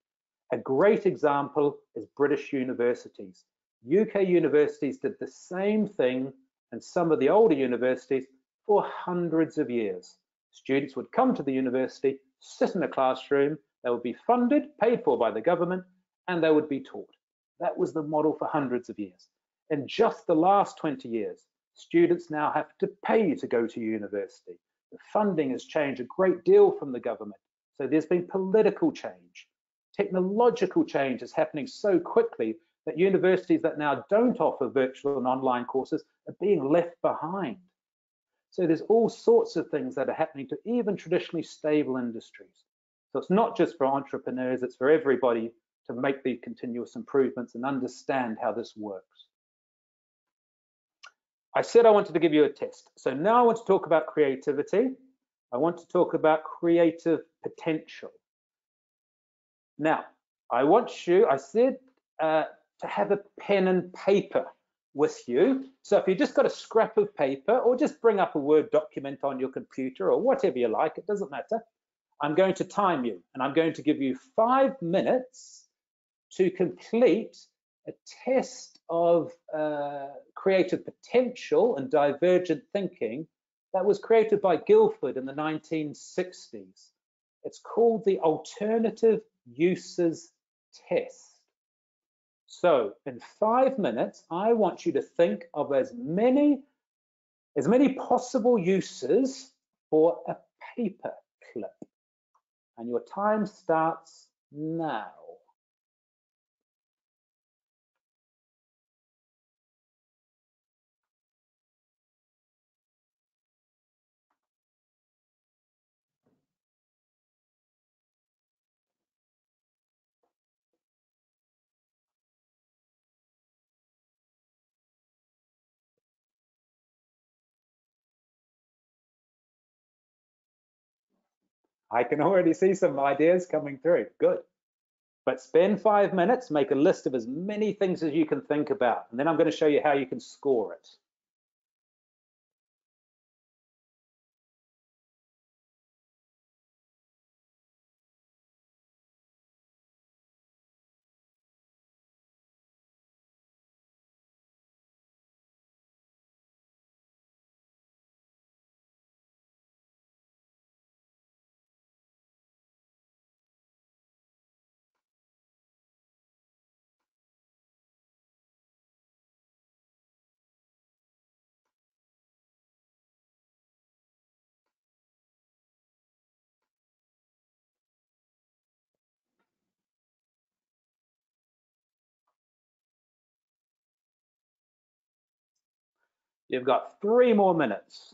A great example is British universities. UK universities did the same thing, and some of the older universities, for hundreds of years. Students would come to the university, sit in a classroom, they would be funded, paid for by the government, and they would be taught. That was the model for hundreds of years. In just the last 20 years, students now have to pay to go to university. The funding has changed a great deal from the government. So there's been political change. Technological change is happening so quickly that universities that now don't offer virtual and online courses are being left behind. So there's all sorts of things that are happening to even traditionally stable industries. So it's not just for entrepreneurs, it's for everybody to make the continuous improvements and understand how this works. I said I wanted to give you a test. So now I want to talk about creativity. I want to talk about creative potential. Now, I said to have a pen and paper with you. So if you just got a scrap of paper, or just bring up a Word document on your computer or whatever you like, it doesn't matter. I'm going to time you, and I'm going to give you 5 minutes to complete a test of creative potential and divergent thinking that was created by Guilford in the 1960s. It's called the Alternative Uses Test. So in 5 minutes, I want you to think of as many possible uses for a paper clip. And your time starts now. I can already see some ideas coming through. Good. But spend 5 minutes, make a list of as many things as you can think about, and then I'm going to show you how you can score it. You've got 3 more minutes.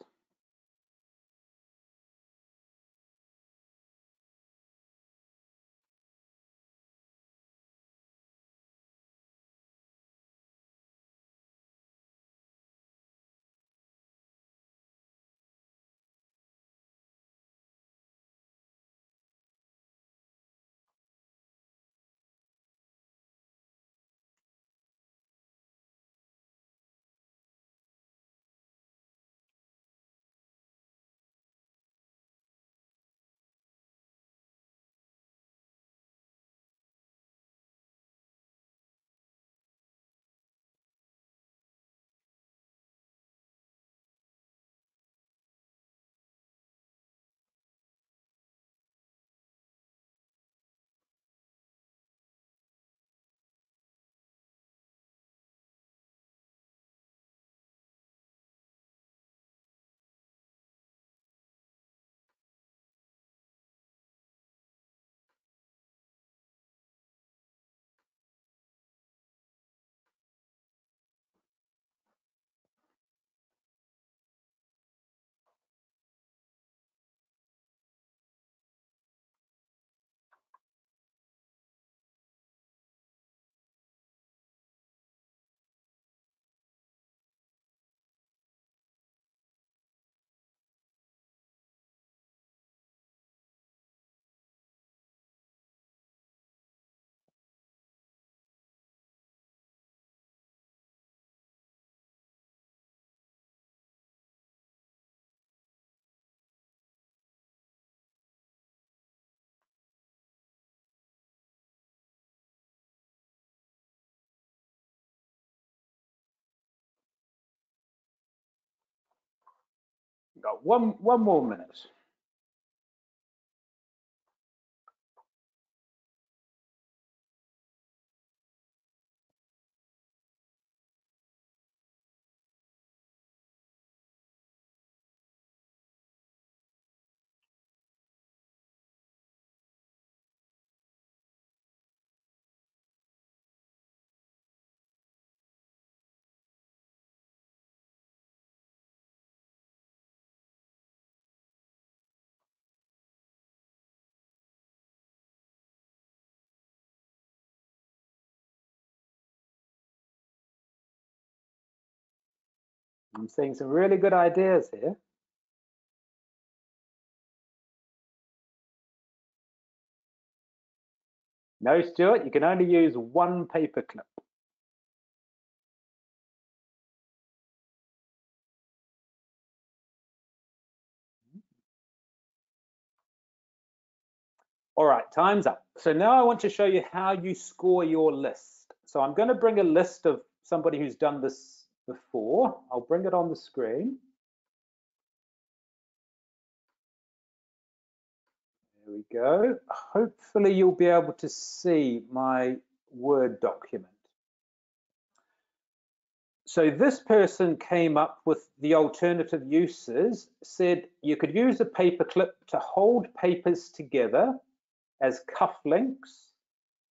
Got one more minute. I'm seeing some really good ideas here. No, Stuart, you can only use one paper clip. All right, time's up. So now I want to show you how you score your list. So I'm going to bring a list of somebody who's done this before. I'll bring it on the screen. There we go. Hopefully you'll be able to see my Word document. So this person came up with the alternative uses, said you could use a paper clip to hold papers together as cufflinks.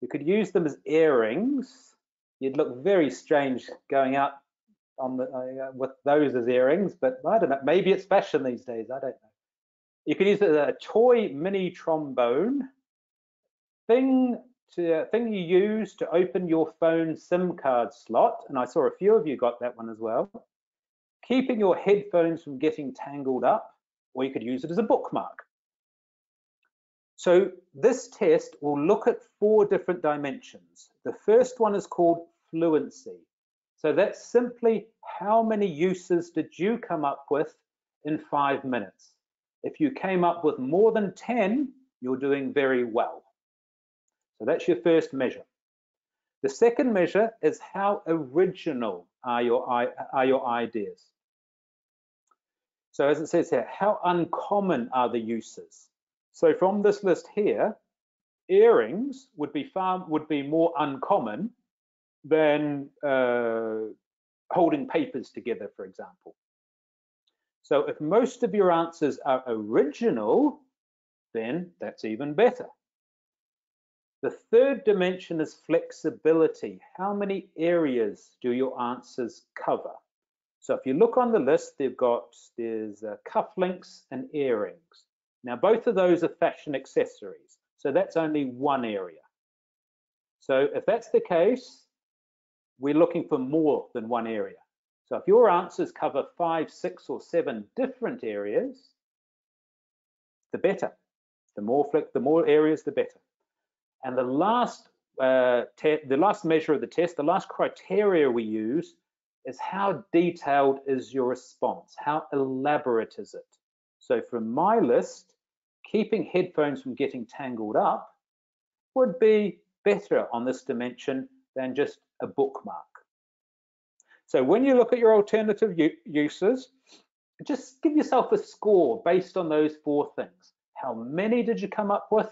You could use them as earrings. You'd look very strange going out on the with those as earrings, but I don't know, maybe it's fashion these days, I don't know. You could use it as a toy mini trombone, thing you use to open your phone SIM card slot, and I saw a few of you got that one as well. Keeping your headphones from getting tangled up, or you could use it as a bookmark. So this test will look at 4 different dimensions. The first one is called fluency. So that's simply how many uses did you come up with in 5 minutes. If you came up with more than 10, you're doing very well. So that's your first measure. The second measure is how original are your ideas. So as it says here, how uncommon are the uses? So from this list here, earrings would be more uncommon than holding papers together, for example. So if most of your answers are original, then that's even better. The third dimension is flexibility. How many areas do your answers cover? So if you look on the list, there's cufflinks and earrings. Now both of those are fashion accessories, so that's only one area. So if that's the case, we're looking for more than one area. So if your answers cover 5, 6, or 7 different areas, the better. The more areas, the better. And the last measure of the test, the last criteria we use is how detailed is your response? How elaborate is it? So from my list, keeping headphones from getting tangled up would be better on this dimension than just a bookmark. So when you look at your alternative uses, just give yourself a score based on those 4 things. How many did you come up with?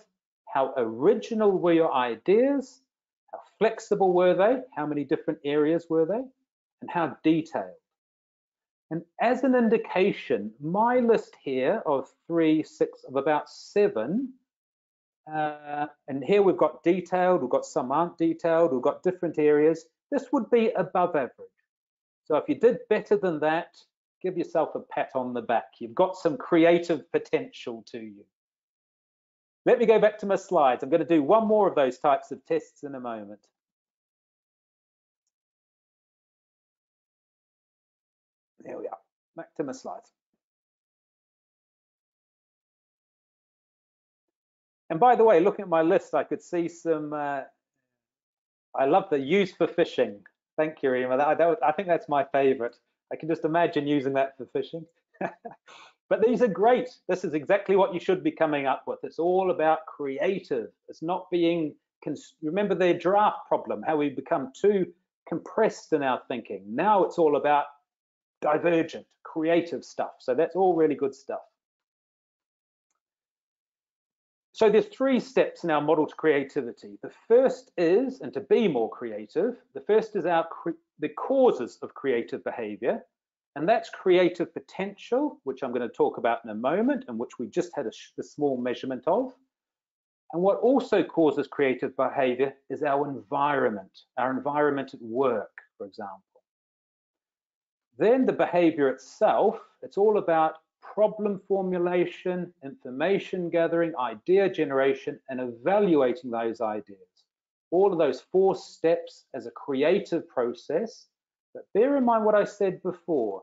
How original were your ideas? How flexible were they? How many different areas were they? And how detailed? And as an indication, my list here of 3, 6, of about 7, and here we've got detailed, we've got some aren't detailed, we've got different areas. This would be above average. So if you did better than that, give yourself a pat on the back. You've got some creative potential to you. Let me go back to my slides. I'm going to do one more of those types of tests in a moment. There we are. Back to my slides. And by the way, looking at my list, I could see some, I love the use for fishing. Thank you, Rima. I think that's my favorite. I can just imagine using that for fishing. But these are great. This is exactly what you should be coming up with. It's all about creative. It's not being, remember the giraffe problem, how we become too compressed in our thinking. Now it's all about divergent, creative stuff. So that's all really good stuff. So there's 3 steps in our model to creativity. The first is, and to be more creative, the first is the causes of creative behavior, and that's creative potential, which I'm going to talk about in a moment, and which we just had a small measurement of. And what also causes creative behavior is our environment at work, for example. Then the behavior itself, it's all about problem formulation, information gathering, idea generation, and evaluating those ideas. All of those 4 steps as a creative process. But bear in mind what I said before.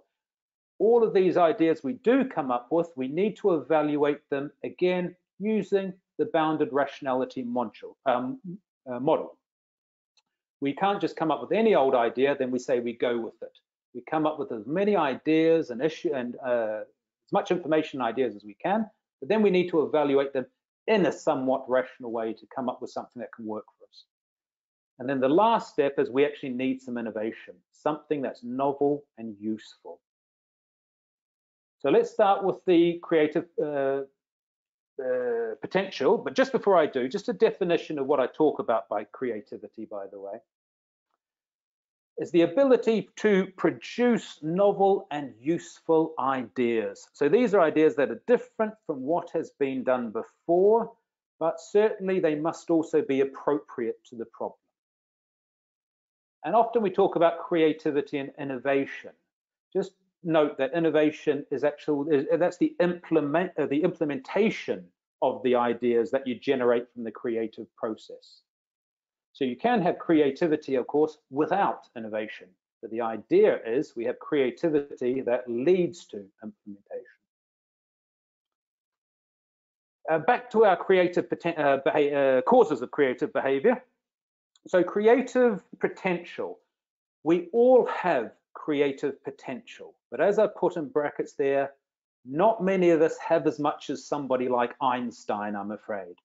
All of these ideas we do come up with, we need to evaluate them, again, using the bounded rationality model. We can't just come up with any old idea, then we say we go with it. We come up with as many ideas and as much information and ideas as we can, but then we need to evaluate them in a somewhat rational way to come up with something that can work for us. And then the last step is we actually need some innovation, something that's novel and useful. So let's start with the creative potential, but just before I do, just a definition of what I talk about by creativity, by the way, is the ability to produce novel and useful ideas. So these are ideas that are different from what has been done before, but certainly they must also be appropriate to the problem. And often we talk about creativity and innovation. Just note that innovation is that's the implementation of the ideas that you generate from the creative process. So you can have creativity, of course, without innovation. But the idea is we have creativity that leads to implementation. Back to our creative causes of creative behavior. So creative potential. We all have creative potential, but as I put in brackets there, not many of us have as much as somebody like Einstein, I'm afraid.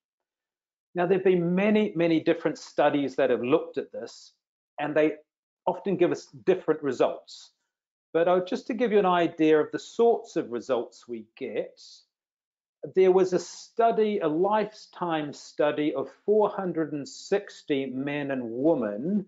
Now, there have been many, many different studies that have looked at this, and they often give us different results. But just to give you an idea of the sorts of results we get, there was a study, a lifetime study of 460 men and women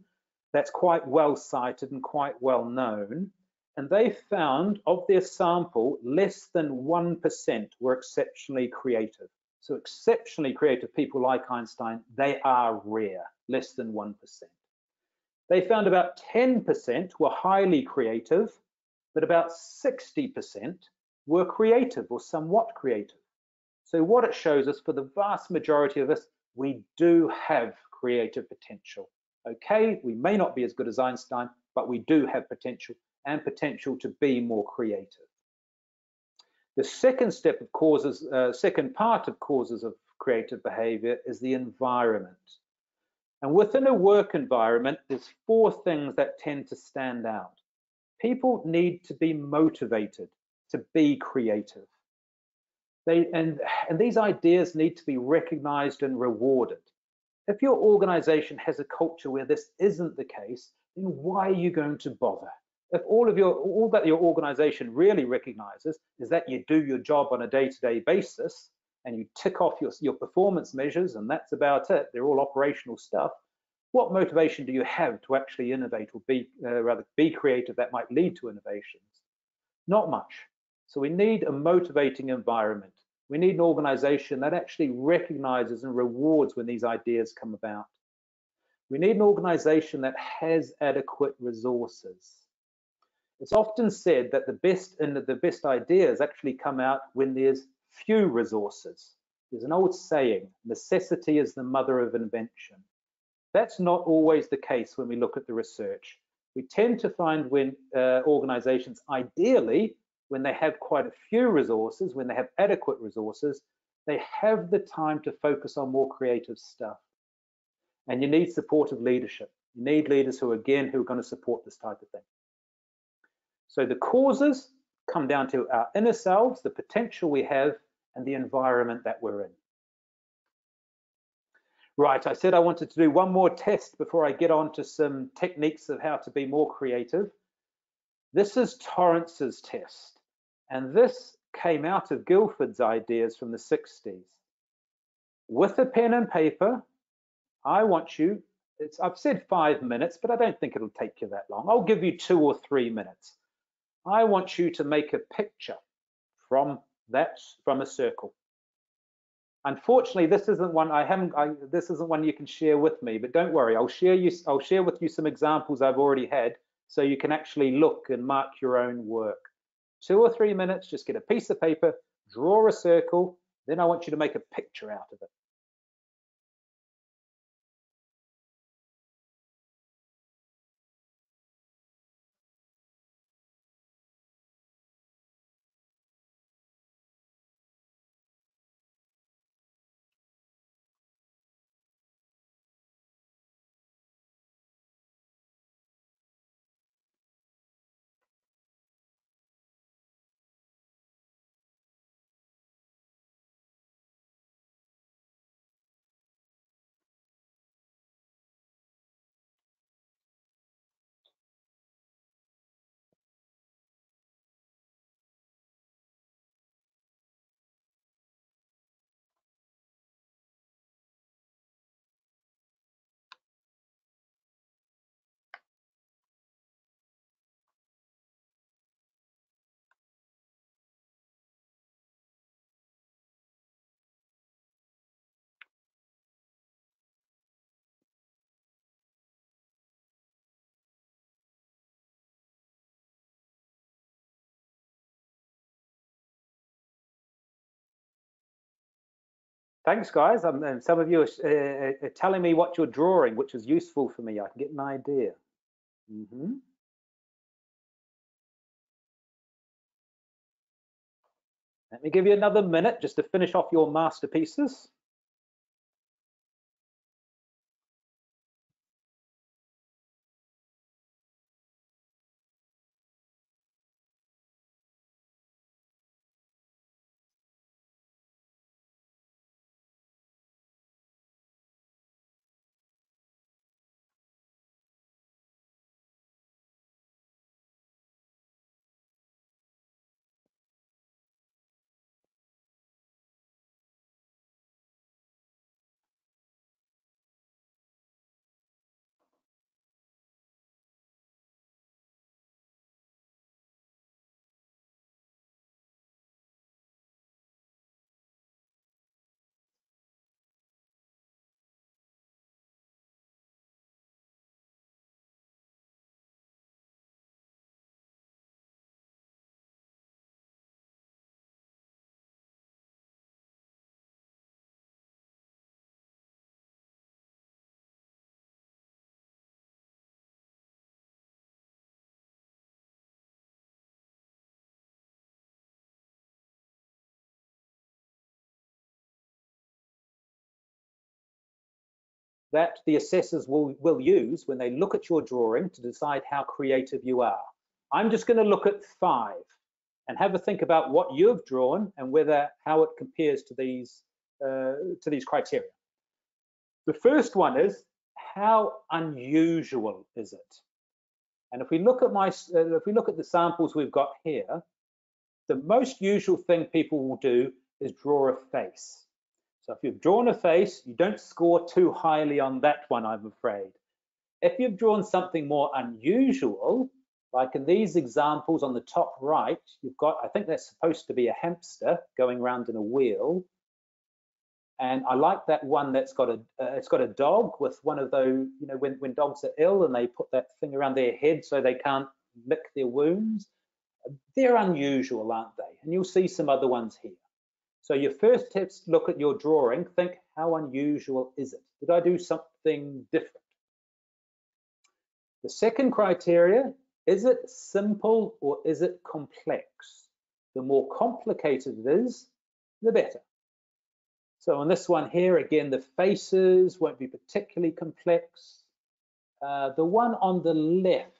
that's quite well cited and quite well known. And they found of their sample, less than 1% were exceptionally creative. So exceptionally creative people like Einstein, they are rare, less than 1%. They found about 10% were highly creative, but about 60% were creative or somewhat creative. So what it shows us, for the vast majority of us, we do have creative potential. Okay, we may not be as good as Einstein, but we do have potential, and potential to be more creative. The second step of causes, second part of causes of creative behavior is the environment. And within a work environment, there's 4 things that tend to stand out. People need to be motivated to be creative. And these ideas need to be recognized and rewarded. If your organization has a culture where this isn't the case, then why are you going to bother? If all that your organization really recognizes is that you do your job on a day-to-day basis and you tick off your performance measures and that's about it, they're all operational stuff, what motivation do you have to actually innovate or rather be creative that might lead to innovations? Not much. So we need a motivating environment. We need an organization that actually recognizes and rewards when these ideas come about. We need an organization that has adequate resources. It's often said that the best ideas actually come out when there's few resources. There's an old saying, necessity is the mother of invention. That's not always the case when we look at the research. We tend to find when organizations, ideally, when they have quite a few resources, when they have adequate resources, they have the time to focus on more creative stuff. And you need supportive leadership. You need leaders who are going to support this type of thing. So the causes come down to our inner selves, the potential we have, and the environment that we're in. Right, I said I wanted to do one more test before I get on to some techniques of how to be more creative. This is Torrance's test. And this came out of Guildford's ideas from the 60s. With a pen and paper, I want you, I've said 5 minutes, but I don't think it'll take you that long. I'll give you 2 or 3 minutes. I want you to make a picture from a circle. Unfortunately, this isn't one this isn't one you can share with me, but don't worry, I'll share with you some examples I've already had, so you can actually look and mark your own work. 2 or 3 minutes, just get a piece of paper, draw a circle, then I want you to make a picture out of it. Thanks, guys. And some of you are telling me what you're drawing, which is useful for me. I can get an idea. Let me give you another minute just to finish off your masterpieces. That the assessors will use when they look at your drawing to decide how creative you are. I'm just going to look at 5 and have a think about what you've drawn and how it compares to these criteria. The first one is, how unusual is it? And if we look at the samples we've got here, the most usual thing people will do is draw a face. So if you've drawn a face, you don't score too highly on that one, I'm afraid. If you've drawn something more unusual, like in these examples on the top right, you've got, I think that's supposed to be a hamster going around in a wheel. And I like that one that's got it's got a dog with one of those, you know, when dogs are ill and they put that thing around their head so they can't lick their wounds. They're unusual, aren't they? And you'll see some other ones here. So your first tips, look at your drawing, think, how unusual is it? Did I do something different? The second criteria, is it simple or is it complex? The more complicated it is, the better. So on this one here, again, the faces won't be particularly complex. The one on the left,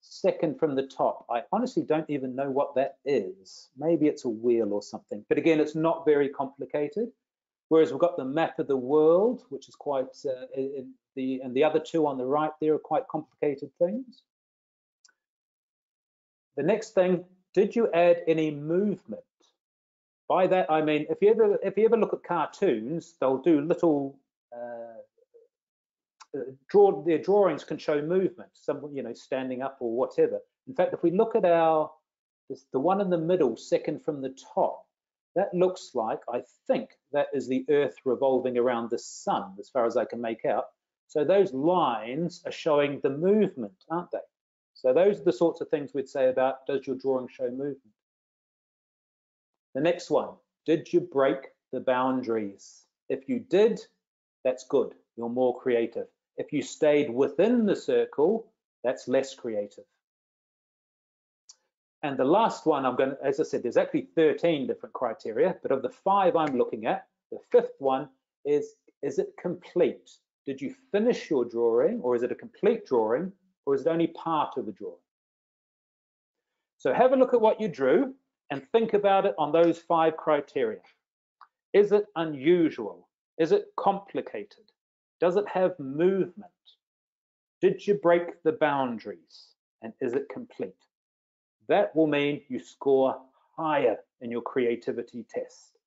second from the top, I honestly don't even know what that is. Maybe it's a wheel or something, but again, it's not very complicated. Whereas we've got the map of the world, which is quite, and the other two on the right there are quite complicated things. The next thing, Did you add any movement? By that I mean, if you ever look at cartoons, they'll do little their drawings can show movement, some standing up or whatever. In fact, if we look at the one in the middle, second from the top, that looks like, I think that is the Earth revolving around the sun, as far as I can make out. So those lines are showing the movement, aren't they? So those are the sorts of things we'd say about, does your drawing show movement? The next one, did you break the boundaries? If you did, that's good, you're more creative. If you stayed within the circle, that's less creative. And the last one, as I said, there's actually 13 different criteria, but of the 5 I'm looking at, the 5th one is it complete? Did you finish your drawing, or is it a complete drawing, or is it only part of the drawing? So have a look at what you drew and think about it on those 5 criteria. Is it unusual? Is it complicated? Does it have movement? Did you break the boundaries? And is it complete? That will mean you score higher in your creativity test.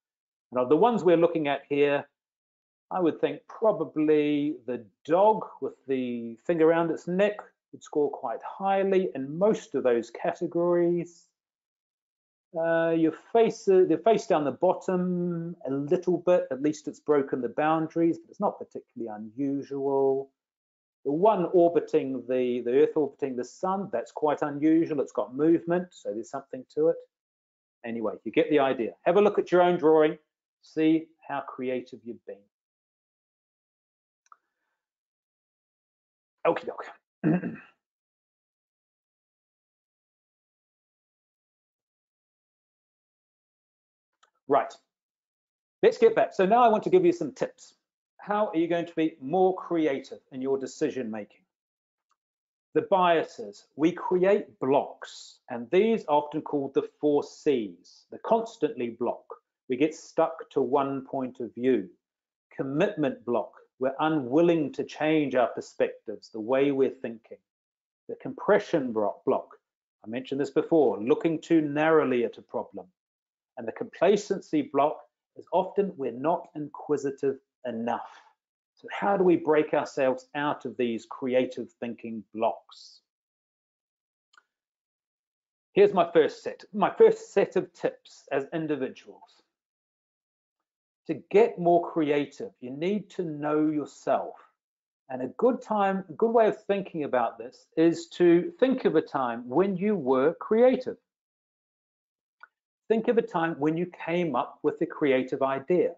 And of the ones we're looking at here, I would think probably the dog with the thing around its neck would score quite highly in most of those categories. The face down the bottom a little bit, at least it's broken the boundaries, but it's not particularly unusual. The one orbiting the Earth orbiting the sun, that's quite unusual. It's got movement, so there's something to it. Anyway, you get the idea. Have a look at your own drawing, see how creative you've been. Okie doke. Right, let's get back. So now I want to give you some tips. How are you going to be more creative in your decision making? The biases, we create blocks, and these are often called the 4 C's. They constantly block. We get stuck to one point of view. Commitment block, we're unwilling to change our perspectives, the way we're thinking. The compression block, I mentioned this before, looking too narrowly at a problem. And the complacency block is often we're not inquisitive enough. So how do we break ourselves out of these creative thinking blocks? Here's my first set of tips as individuals. To get more creative, you need to know yourself. And a good way of thinking about this is to think of a time when you were creative. Think of a time when you came up with a creative idea.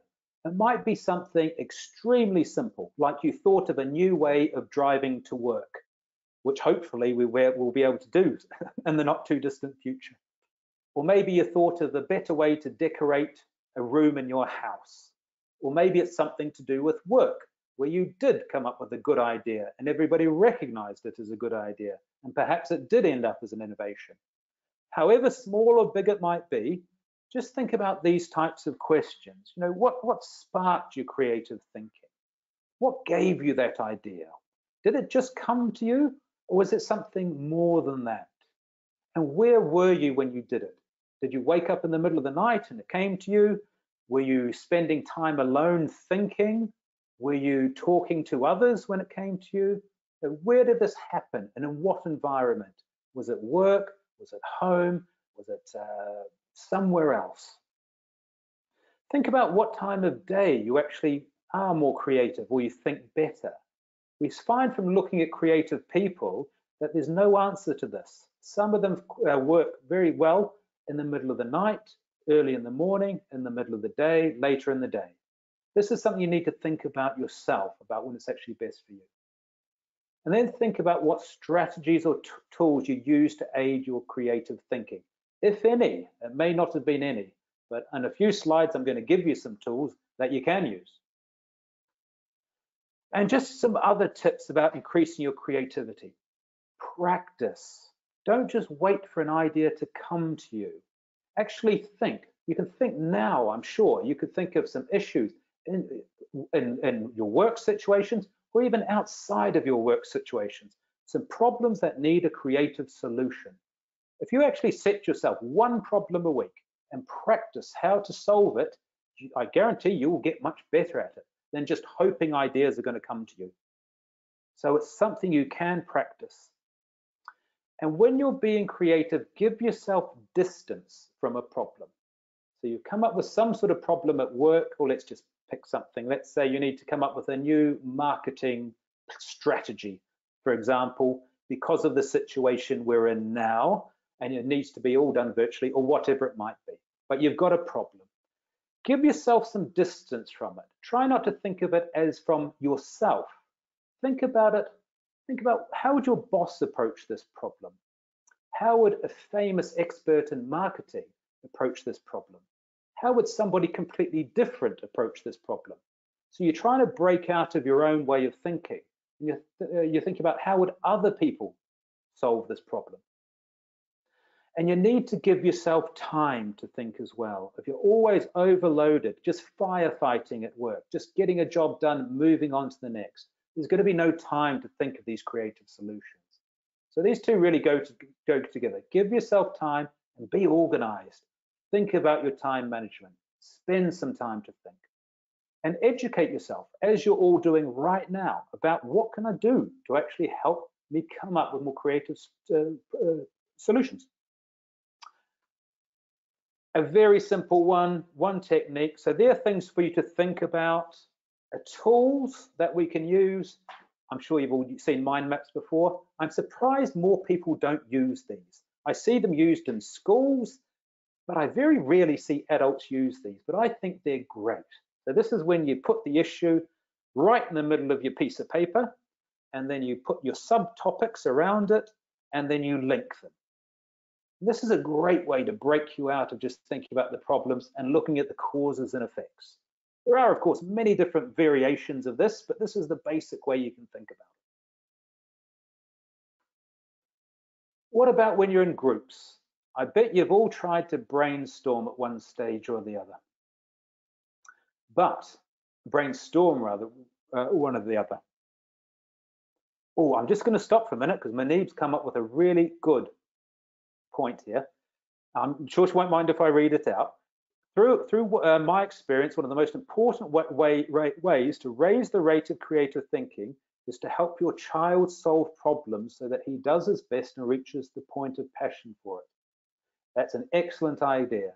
It might be something extremely simple, like you thought of a new way of driving to work, which hopefully we'll be able to do in the not too distant future. Or maybe you thought of a better way to decorate a room in your house. Or maybe it's something to do with work, where you did come up with a good idea and everybody recognized it as a good idea, and perhaps it did end up as an innovation. However small or big it might be, just think about these types of questions. You know, what sparked your creative thinking? What gave you that idea? Did it just come to you, or was it something more than that? And where were you when you did it? Did you wake up in the middle of the night and it came to you? Were you spending time alone thinking? Were you talking to others when it came to you? So where did this happen, and in what environment? Was it work? Was it home? Was it somewhere else? Think about what time of day you actually are more creative, or you think better. We find from looking at creative people that there's no answer to this. Some of them work very well in the middle of the night, early in the morning, in the middle of the day, later in the day. This is something you need to think about yourself, about when it's actually best for you. And then think about what strategies or tools you use to aid your creative thinking. If any, it may not have been any, but in a few slides, I'm going to give you some tools that you can use. And just some other tips about increasing your creativity. Practice. Don't just wait for an idea to come to you. Actually think. You can think now, I'm sure. You could think of some issues in your work situations, or even outside of your work situations, some problems that need a creative solution. If you actually set yourself one problem a week and practice how to solve it, I guarantee you will get much better at it than just hoping ideas are going to come to you. So it's something you can practice. And when you're being creative, give yourself distance from a problem. So you come up with some sort of problem at work, or let's just pick something. Let's say you need to come up with a new marketing strategy, for example, because of the situation we're in now, and it needs to be all done virtually or whatever it might be. But you've got a problem. Give yourself some distance from it. Try not to think of it as from yourself. Think about it. Think about how would your boss approach this problem? How would a famous expert in marketing approach this problem? How would somebody completely different approach this problem? So you're trying to break out of your own way of thinking. You think about how would other people solve this problem? And you need to give yourself time to think as well. If you're always overloaded, just firefighting at work, just getting a job done, moving on to the next, there's going to be no time to think of these creative solutions. So these two really go together. Give yourself time and be organized. Think about your time management. Spend some time to think. And educate yourself, as you're all doing right now, about what can I do to actually help me come up with more creative solutions. A very simple one technique. So there are things for you to think about, tools that we can use. I'm sure you've all seen mind maps before. I'm surprised more people don't use these. I see them used in schools, but I very rarely see adults use these, but I think they're great. So this is when you put the issue right in the middle of your piece of paper, and then you put your subtopics around it, and then you link them. This is a great way to break you out of just thinking about the problems and looking at the causes and effects. There are, of course, many different variations of this, but this is the basic way you can think about it. What about when you're in groups? I bet you've all tried to brainstorm at one stage or the other. But brainstorm rather, one or the other. Oh, I'm just going to stop for a minute because Manib's come up with a really good point here. I'm sure she won't mind if I read it out. Through my experience, one of the most important ways to raise the rate of creative thinking is to help your child solve problems so that he does his best and reaches the point of passion for it. That's an excellent idea.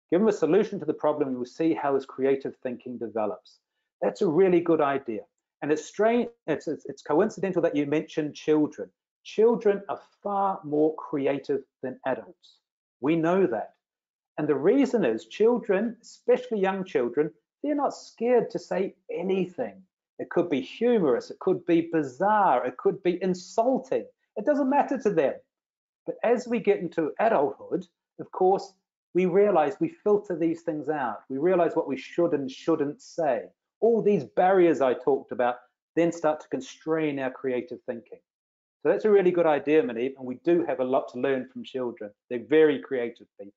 Give him a solution to the problem, and you will see how his creative thinking develops. That's a really good idea. And it's strange, it's coincidental that you mentioned children. Children are far more creative than adults. We know that. And the reason is children, especially young children, they're not scared to say anything. It could be humorous, it could be bizarre, it could be insulting. It doesn't matter to them. But as we get into adulthood, of course, we realize we filter these things out. We realize what we should and shouldn't say. All these barriers I talked about then start to constrain our creative thinking. So that's a really good idea, Manib, and we do have a lot to learn from children. They're very creative people.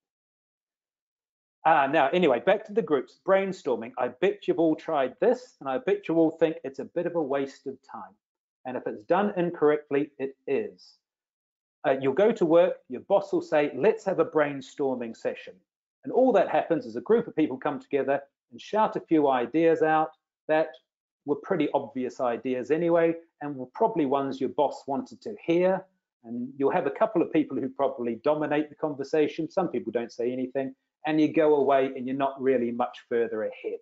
Now, anyway, back to the groups. Brainstorming. I bet you've all tried this, and I bet you all think it's a bit of a waste of time. And if it's done incorrectly, it is. You'll go to work, your boss will say, let's have a brainstorming session. And all that happens is a group of people come together and shout a few ideas out that were pretty obvious ideas anyway, and were probably ones your boss wanted to hear. And you'll have a couple of people who probably dominate the conversation. Some people don't say anything, and you go away and you're not really much further ahead.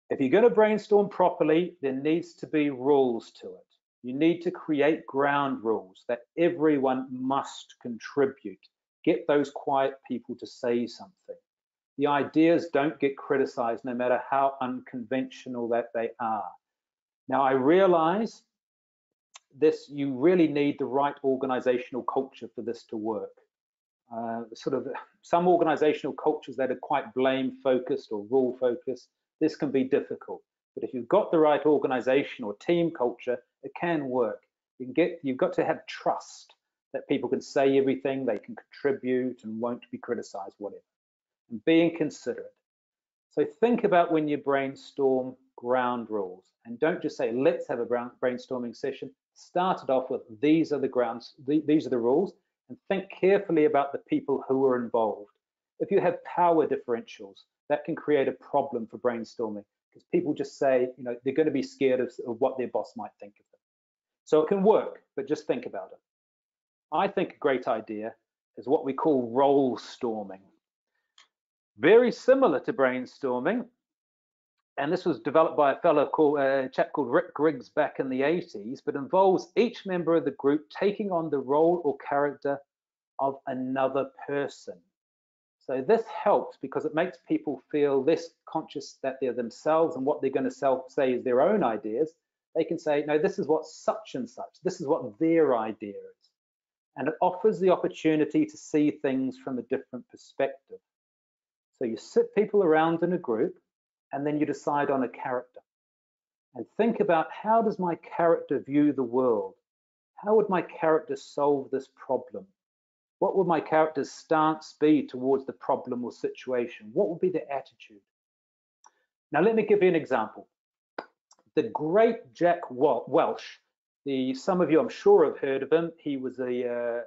If you're going to brainstorm properly, there needs to be rules to it. You need to create ground rules that everyone must contribute. Get those quiet people to say something. The ideas don't get criticized no matter how unconventional that they are. Now, I realize this, you really need the right organizational culture for this to work. Some organizational cultures that are quite blame focused or rule focused, this can be difficult. But if you've got the right organization or team culture, it can work. You've got to have trust that people can say everything, they can contribute and won't be criticized, whatever. And being considerate. So think about when you brainstorm ground rules, and don't just say, let's have a brainstorming session. Start it off with, these are the rules, and think carefully about the people who are involved. If you have power differentials, that can create a problem for brainstorming, because people just say, you know, they're going to be scared of what their boss might think of them. So it can work, but just think about it. I think a great idea is what we call role storming. Very similar to brainstorming, and this was developed by a chap called Rick Griggs back in the 80s, but involves each member of the group taking on the role or character of another person. So this helps because it makes people feel less conscious that they're themselves and what they're going to say is their own ideas. They can say, no, this is what such and such, this is what their idea is. And it offers the opportunity to see things from a different perspective. So you sit people around in a group and then you decide on a character. And think about, how does my character view the world? How would my character solve this problem? What would my character's stance be towards the problem or situation? What would be their attitude? Now, let me give you an example. The great Jack Welch, some of you I'm sure have heard of him. He was the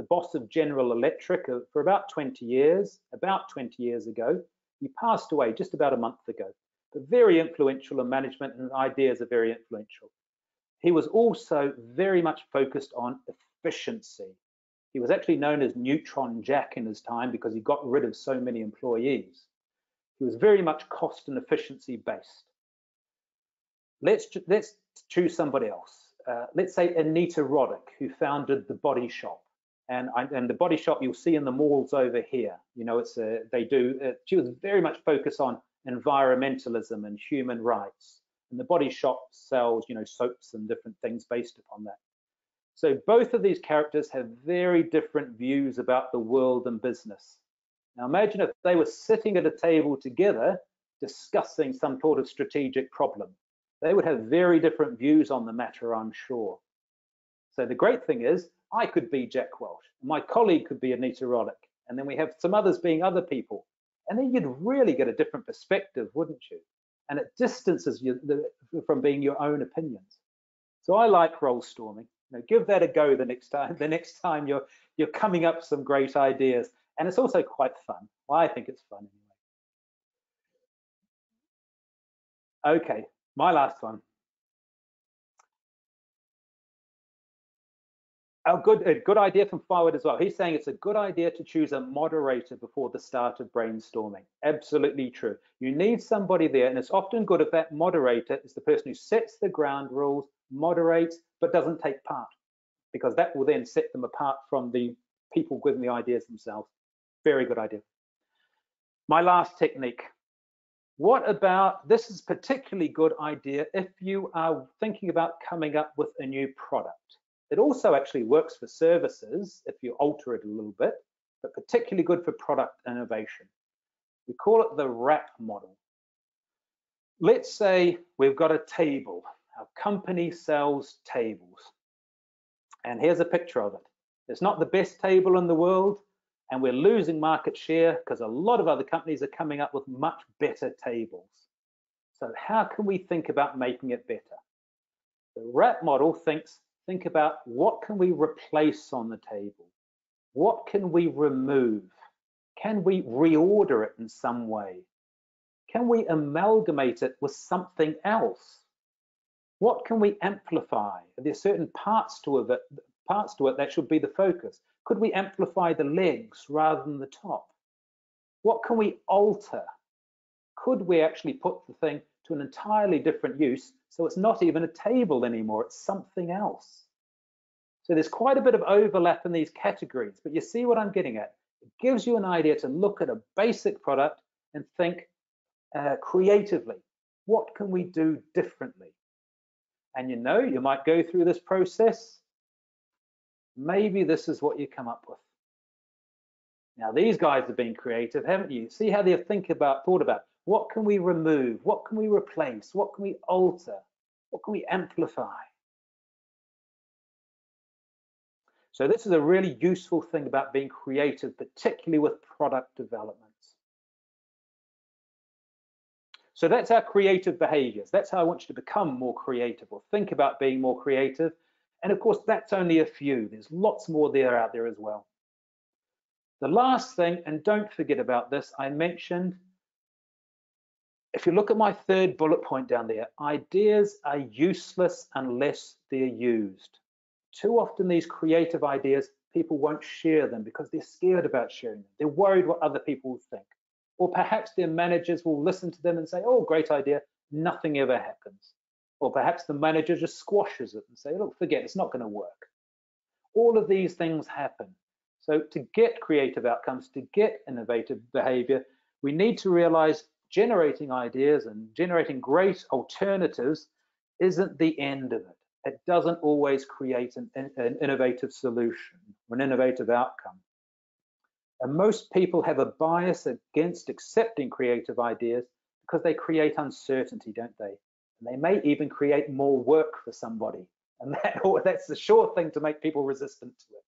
boss of General Electric for about 20 years ago. He passed away just about a month ago, but very influential in management, and his ideas are very influential. He was also very much focused on efficiency. He was actually known as Neutron Jack in his time because he got rid of so many employees. He was very much cost and efficiency based. Let's choose somebody else. Let's say Anita Roddick, who founded The Body Shop. And The Body Shop you'll see in the malls over here. You know, she was very much focused on environmentalism and human rights. And The Body Shop sells, you know, soaps and different things based upon that. So both of these characters have very different views about the world and business. Now imagine if they were sitting at a table together discussing some sort of strategic problem. They would have very different views on the matter, I'm sure. So the great thing is, I could be Jack Welch, my colleague could be Anita Roddick, and then we have some others being other people. And then you'd really get a different perspective, wouldn't you? And it distances you from being your own opinions. So I like role storming. You know, give that a go the next time you're coming up with some great ideas. And it's also quite fun. Well, I think it's fun anyway. Okay, my last one. A good idea from Forward as well. He's saying it's a good idea to choose a moderator before the start of brainstorming. Absolutely true. You need somebody there, and it's often good if that moderator is the person who sets the ground rules, moderates, but doesn't take part, because that will then set them apart from the people giving the ideas themselves. Very good idea. My last technique. What about, this is a particularly good idea if you are thinking about coming up with a new product. It also actually works for services if you alter it a little bit, but particularly good for product innovation. We call it the wrap model. Let's say we've got a table. Our company sells tables. And here's a picture of it. It's not the best table in the world, and we're losing market share because a lot of other companies are coming up with much better tables. So how can we think about making it better? The wrap model think about, what can we replace on the table? What can we remove? Can we reorder it in some way? Can we amalgamate it with something else? What can we amplify? Are there certain parts to it that should be the focus? Could we amplify the legs rather than the top? What can we alter? Could we actually put the thing to an entirely different use, so it's not even a table anymore, it's something else? So there's quite a bit of overlap in these categories, but you see what I'm getting at. It gives you an idea to look at a basic product and think creatively. What can we do differently? And you know, you might go through this process. Maybe this is what you come up with. Now, these guys have been creative, haven't you? See how they thought about what can we remove? What can we replace? What can we alter? What can we amplify? So this is a really useful thing about being creative, particularly with product development. So that's our creative behaviors. That's how I want you to become more creative, or think about being more creative. And of course, that's only a few. There's lots more there out there as well. The last thing, and don't forget about this, I mentioned, if you look at my third bullet point down there, ideas are useless unless they're used. Too often these creative ideas, people won't share them because they're scared about sharing them. They're worried what other people will think. Or perhaps their managers will listen to them and say, oh, great idea, nothing ever happens. Or perhaps the manager just squashes it and say, look, forget, it's not going to work. All of these things happen. So to get creative outcomes, to get innovative behavior, we need to realize generating ideas and generating great alternatives isn't the end of it. It doesn't always create an innovative solution or an innovative outcome. And most people have a bias against accepting creative ideas because they create uncertainty, don't they? And they may even create more work for somebody. And that's the sure thing to make people resistant to it.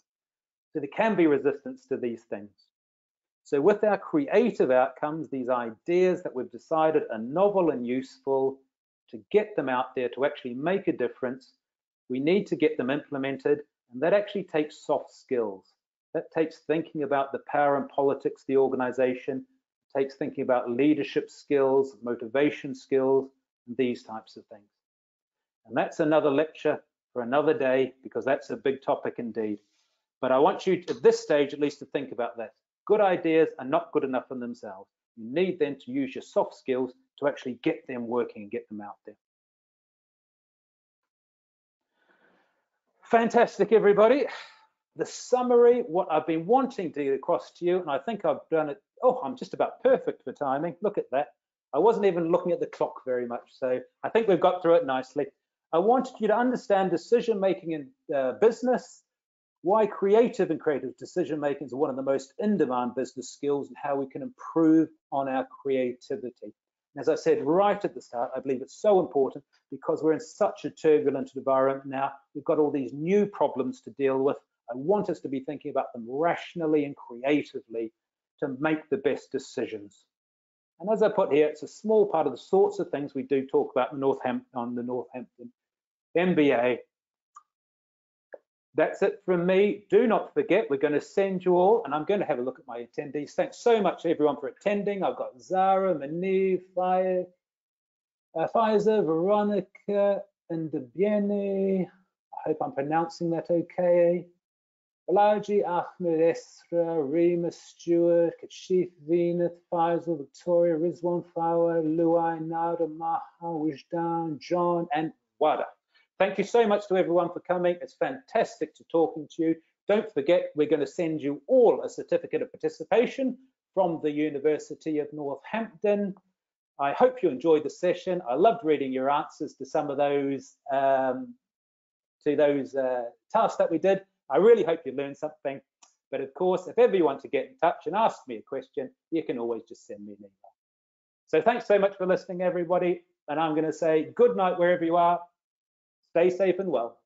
So there can be resistance to these things. So with our creative outcomes, these ideas that we've decided are novel and useful, to get them out there to actually make a difference, we need to get them implemented, and that actually takes soft skills. That takes thinking about the power and politics of the organization, it takes thinking about leadership skills, motivation skills, and these types of things. And that's another lecture for another day, because that's a big topic indeed. But I want you, at this stage at least, to think about that. Good ideas are not good enough in themselves. You need then to use your soft skills to actually get them working and get them out there. Fantastic, everybody. The summary, what I've been wanting to get across to you, and I think I've done it. Oh, I'm just about perfect for timing. Look at that. I wasn't even looking at the clock very much, so I think we've got through it nicely. I wanted you to understand decision making in business, why creative decision making is one of the most in-demand business skills, and how we can improve on our creativity. And as I said right at the start, I believe it's so important because we're in such a turbulent environment now. We've got all these new problems to deal with. I want us to be thinking about them rationally and creatively to make the best decisions. And as I put here, it's a small part of the sorts of things we do talk about on the Northampton MBA. That's it from me. Do not forget, we're going to send you all, and I'm going to have a look at my attendees. Thanks so much, everyone, for attending. I've got Zara, Maniv, Pfizer, Veronica, and Debiene. I hope I'm pronouncing that okay. Balaji, Ahmed, Esra, Rima, Stewart, Kashif, Venus, Faisal, Victoria, Rizwan, Fawa, Luai, Nada, Maha, Wijdan, John, and Wada. Thank you so much to everyone for coming. It's fantastic to talking to you. Don't forget, we're going to send you all a certificate of participation from the University of Northampton. I hope you enjoyed the session. I loved reading your answers to some of those tasks that we did. I really hope you learned something. But of course, if ever you want to get in touch and ask me a question, you can always just send me an email. So thanks so much for listening, everybody. And I'm going to say good night wherever you are. Stay safe and well.